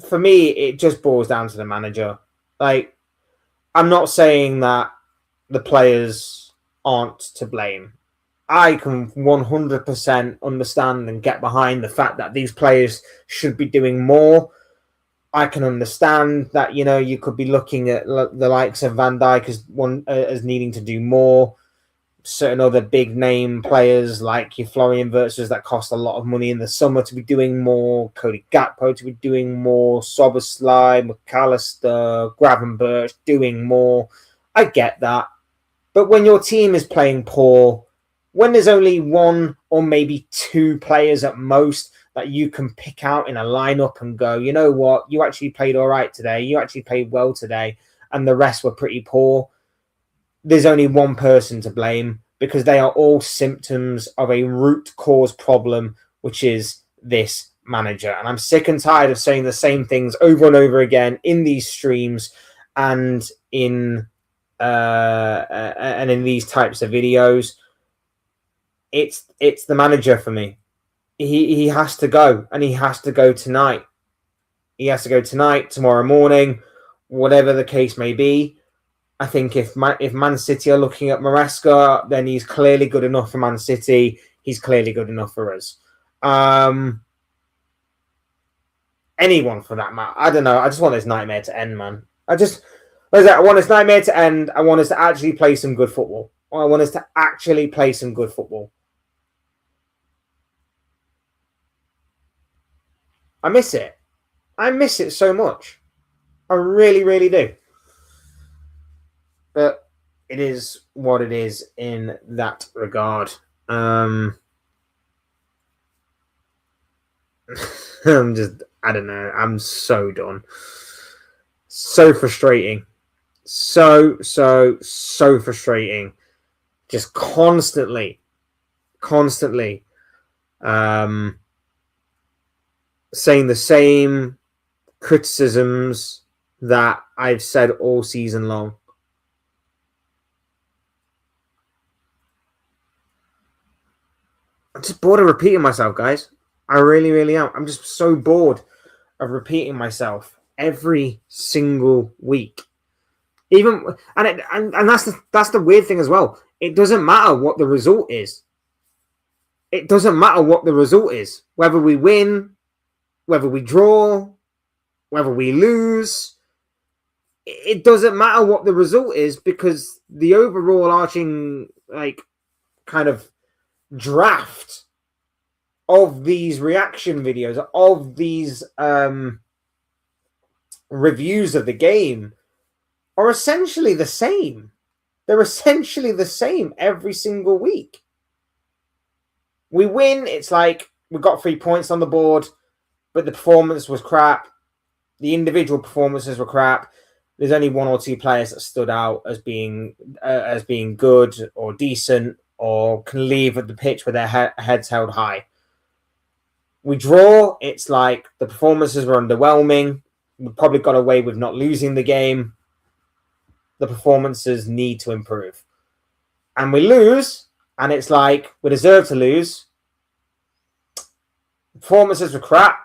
Speaker 1: For me, it just boils down to the manager. I'm not saying that the players aren't to blame. I can 100% understand and get behind the fact that these players should be doing more. I can understand that, you could be looking at the likes of Van Dijk as needing to do more. Certain other big name players like your Florian Wirtzes that cost a lot of money in the summer to be doing more, Cody Gakpo to be doing more, Szoboszlai, McAllister, Gravenberch doing more. I get that. But when your team is playing poor, when there's only one or maybe two players at most that you can pick out in a lineup and go, you know what, you actually played all right today, you actually played well today, and the rest were pretty poor, there's only one person to blame because they are all symptoms of a root cause problem, which is this manager. And I'm sick and tired of saying the same things over and over again in these streams and in these types of videos. It's the manager for me. He has to go, and he has to go tonight. He has to go tonight, tomorrow morning, whatever the case may be. I think if Man City are looking at Maresca, then he's clearly good enough for Man City. He's clearly good enough for us. Anyone for that matter. I don't know. I just want this nightmare to end, man. I want this nightmare to end. I want us to actually play some good football. I want us to actually play some good football. I miss it. I miss it so much. I really, really do. But it is what it is in that regard. I don't know. I'm so done. So frustrating. So frustrating. Just constantly saying the same criticisms that I've said all season long. I'm just bored of repeating myself, guys. I really, really am. I'm just so bored of repeating myself every single week. Even and that's the weird thing as well. It doesn't matter what the result is. It doesn't matter what the result is. Whether we win, whether we draw, whether we lose. It doesn't matter what the result is, because the overall arching kind of draft of these reaction videos, of these reviews of the game, are essentially the same. They're essentially the same every single week. We win, it's like we got 3 points on the board, but the performance was crap. The individual performances were crap. There's only 1 or 2 players that stood out as being good or decent, or can leave the pitch with their heads held high. We draw, it's like the performances were underwhelming. We probably got away with not losing the game. The performances need to improve. And we lose, and it's like we deserve to lose. The performances were crap.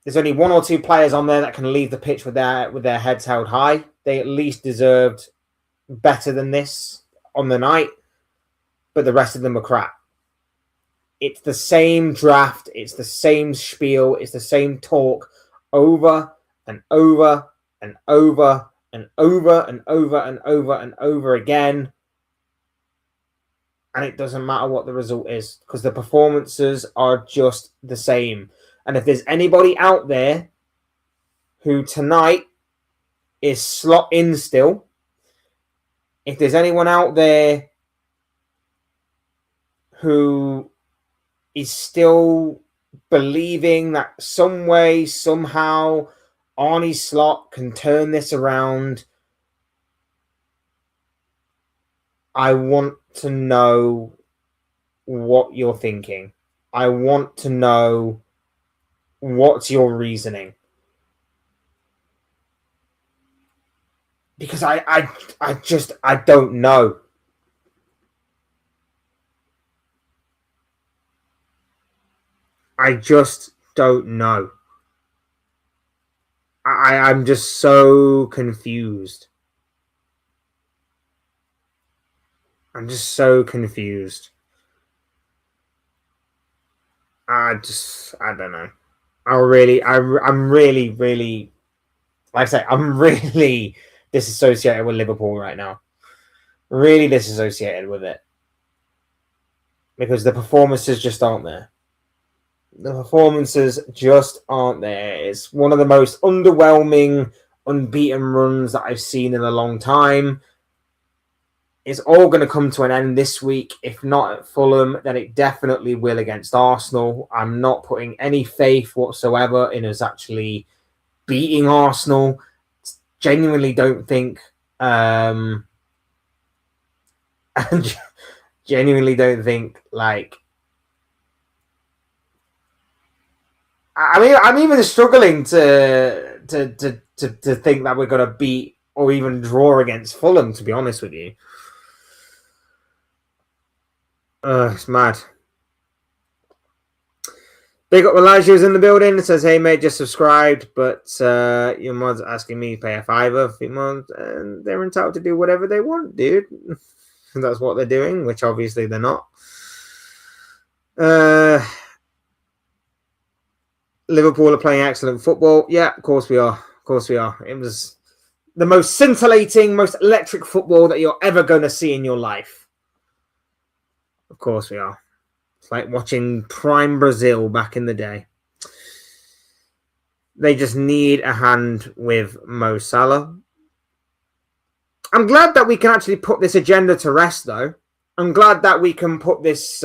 Speaker 1: There's only 1 or 2 players on there that can leave the pitch with their heads held high. They at least deserved better than this on the night, but the rest of them were crap. It's the same draft. It's the same spiel. It's the same talk over and over and over and over and over and over and over again. And it doesn't matter what the result is, because the performances are just the same. And if there's anybody out there who tonight is slot in still, if there's anyone out there who is still believing that some way, somehow, Arnie Slot can turn this around, I want to know what you're thinking. I want to know what's your reasoning. Because I don't know. I just don't know. I'm just so confused. I'm just so confused. I don't know. I'm really, like I say, I'm really disassociated with Liverpool right now. Really disassociated with it. Because the performances just aren't there. The performances just aren't there. It's one of the most underwhelming, unbeaten runs that I've seen in a long time. It's all going to come to an end this week. If not at Fulham, then it definitely will against Arsenal. I'm not putting any faith whatsoever in us actually beating Arsenal. Genuinely don't think... genuinely don't think, like... I mean, I'm even struggling to think that we're going to beat or even draw against Fulham, to be honest with you. It's mad. Big up Elijah's in the building. It says, hey, mate, just subscribed, but your mod's asking me to pay a $5 and they're entitled to do whatever they want, dude. That's what they're doing, which obviously they're not. Liverpool are playing excellent football. Yeah, of course we are. Of course we are. It was the most scintillating, most electric football that you're ever going to see in your life. Of course we are. It's like watching prime Brazil back in the day. They just need a hand with Mo Salah. I'm glad that we can actually put this agenda to rest, though. I'm glad that we can put this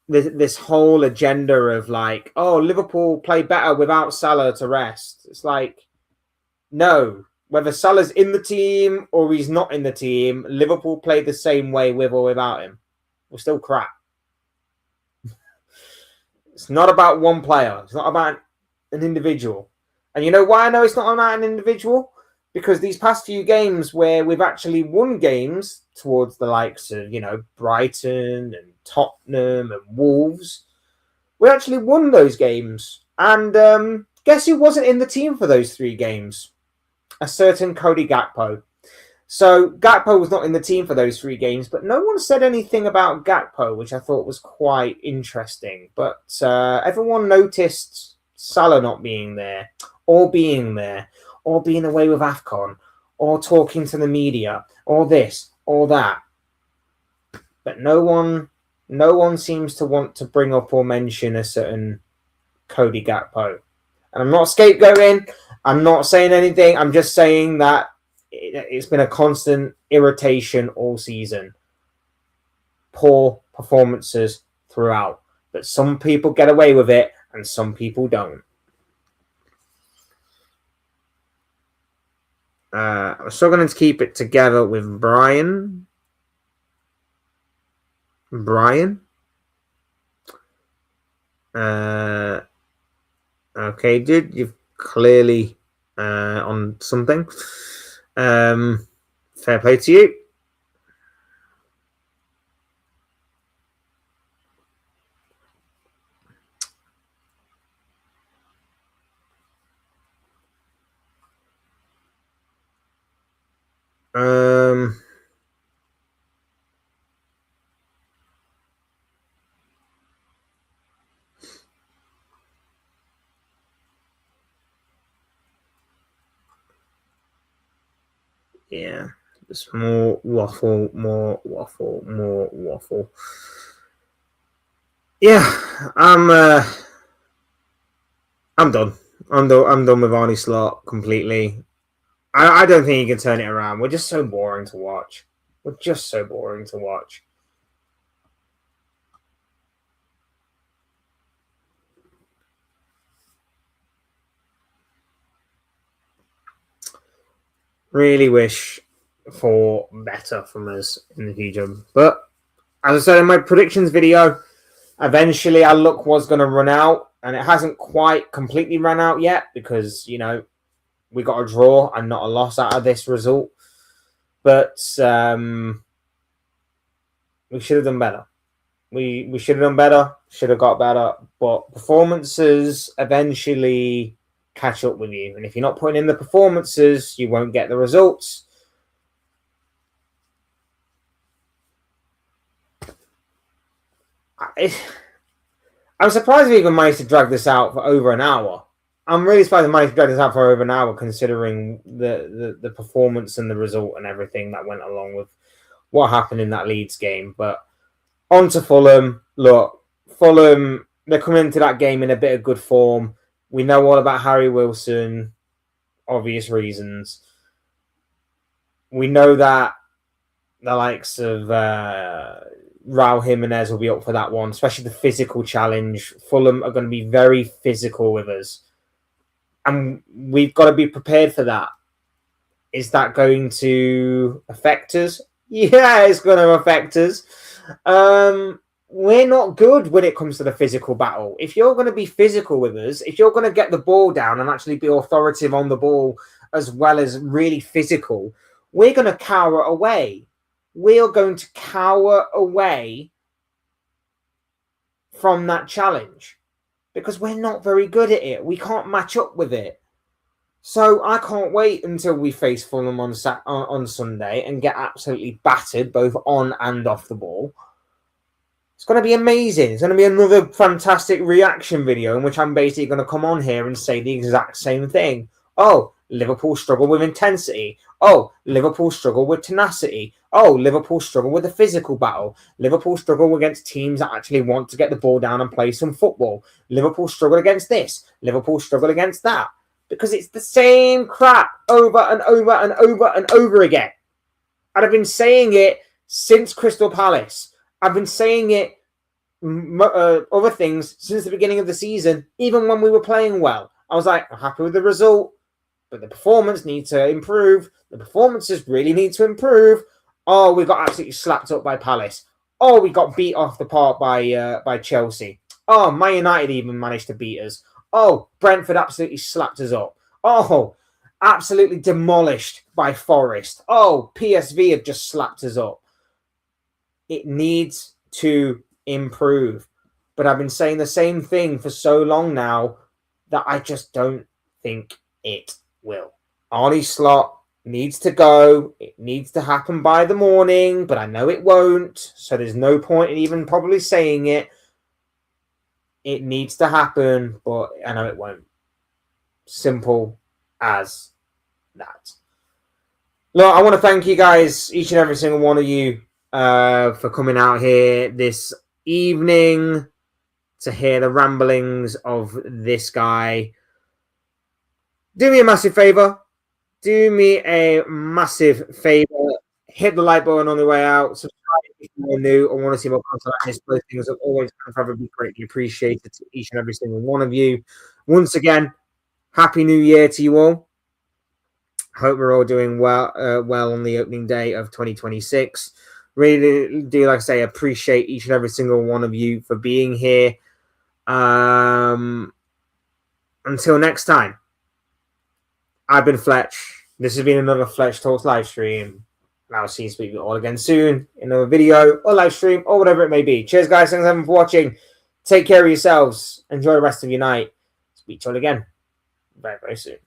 Speaker 1: this whole agenda of like, oh, Liverpool play better without Salah to rest. It's like, no. Whether Salah's in the team or he's not in the team, Liverpool played the same way with or without him. We're still crap. It's not about one player. It's not about an individual. And you know why I know it's not about an individual? Because these past few games where we've actually won games towards the likes of, you know, Brighton and Tottenham and Wolves, we actually won those games. And guess who wasn't in the team for those 3 games? a certain Cody Gakpo. So Gakpo was not in the team for those 3 games, but no one said anything about Gakpo, which I thought was quite interesting. But everyone noticed Salah not being there, or being there, or being away with AFCON, or talking to the media, or this, or that. But no one seems to want to bring up or mention a certain Cody Gakpo. And I'm not scapegoating. I'm not saying anything. I'm just saying that it's been a constant irritation all season. Poor performances throughout. But some people get away with it and some people don't. I'm struggling to keep it together with Brian. Okay, dude, you've clearly on something. Fair play to you. Yeah, just more waffle. Yeah, I'm done. I'm done with Arnie Slot completely. I don't think he can turn it around. We're just so boring to watch. Really wish for better from us in the future. But as I said in my predictions video, eventually our luck was going to run out, and it hasn't quite completely run out yet because, we got a draw and not a loss out of this result. But we should have done better. We should have done better, should have got better, but performances eventually catch up with you. And if you're not putting in the performances, you won't get the results. I'm surprised we even managed to drag this out for over an hour. I'm really surprised we managed to drag this out for over an hour, considering the performance and the result and everything that went along with what happened in that Leeds game. But on to Fulham. Look, Fulham, they're coming into that game in a bit of good form. We know all about Harry Wilson, obvious reasons. We know that the likes of Raul Jimenez will be up for that one, especially the physical challenge. Fulham are going to be very physical with us. And we've got to be prepared for that. Is that going to affect us? Yeah, it's going to affect us. We're not good when it comes to the physical battle. If you're going to be physical with us, if you're going to get the ball down and actually be authoritative on the ball as well as really physical, we're going to cower away. We are going to cower away from that challenge because we're not very good at it. We can't match up with it. So I can't wait until we face Fulham on Sunday and get absolutely battered both on and off the ball. It's going to be amazing. It's going to be another fantastic reaction video in which I'm basically going to come on here and say the exact same thing. Oh, Liverpool struggle with intensity. Oh, Liverpool struggle with tenacity. Oh, Liverpool struggle with the physical battle. Liverpool struggle against teams that actually want to get the ball down and play some football. Liverpool struggle against this. Liverpool struggle against that. Because it's the same crap over and over and over and over again. And I've been saying it since Crystal Palace. I've been saying it, other things, since the beginning of the season, even when we were playing well. I was like, I'm happy with the result, but the performance needs to improve. The performances really need to improve. Oh, we got absolutely slapped up by Palace. Oh, we got beat off the park by Chelsea. Oh, Man United even managed to beat us. Oh, Brentford absolutely slapped us up. Oh, absolutely demolished by Forest. Oh, PSV have just slapped us up. It needs to improve. But I've been saying the same thing for so long now that I just don't think it will. Arnie Slot needs to go. It needs to happen by the morning, but I know it won't. So there's no point in even probably saying it. It needs to happen, but I know it won't. Simple as that. Look, I want to thank you guys, each and every single one of you, for coming out here this evening to hear the ramblings of this guy. Do me a massive favor. Do me a massive favor. Hit the like button on the way out. Subscribe if you're new or want to see more content like this. Those things are always probably greatly appreciated to each and every single one of you. Once again, Happy New Year to you all. Hope we're all doing well on the opening day of 2026. Really do, like I say, appreciate each and every single one of you for being here. Until next time, I've been Fletch. This has been another Fletch Talks live stream. I'll see you speak all again soon in a video or live stream or whatever it may be. Cheers, guys. Thanks everyone for watching. Take care of yourselves. Enjoy the rest of your night. Speak to you all again very, very soon.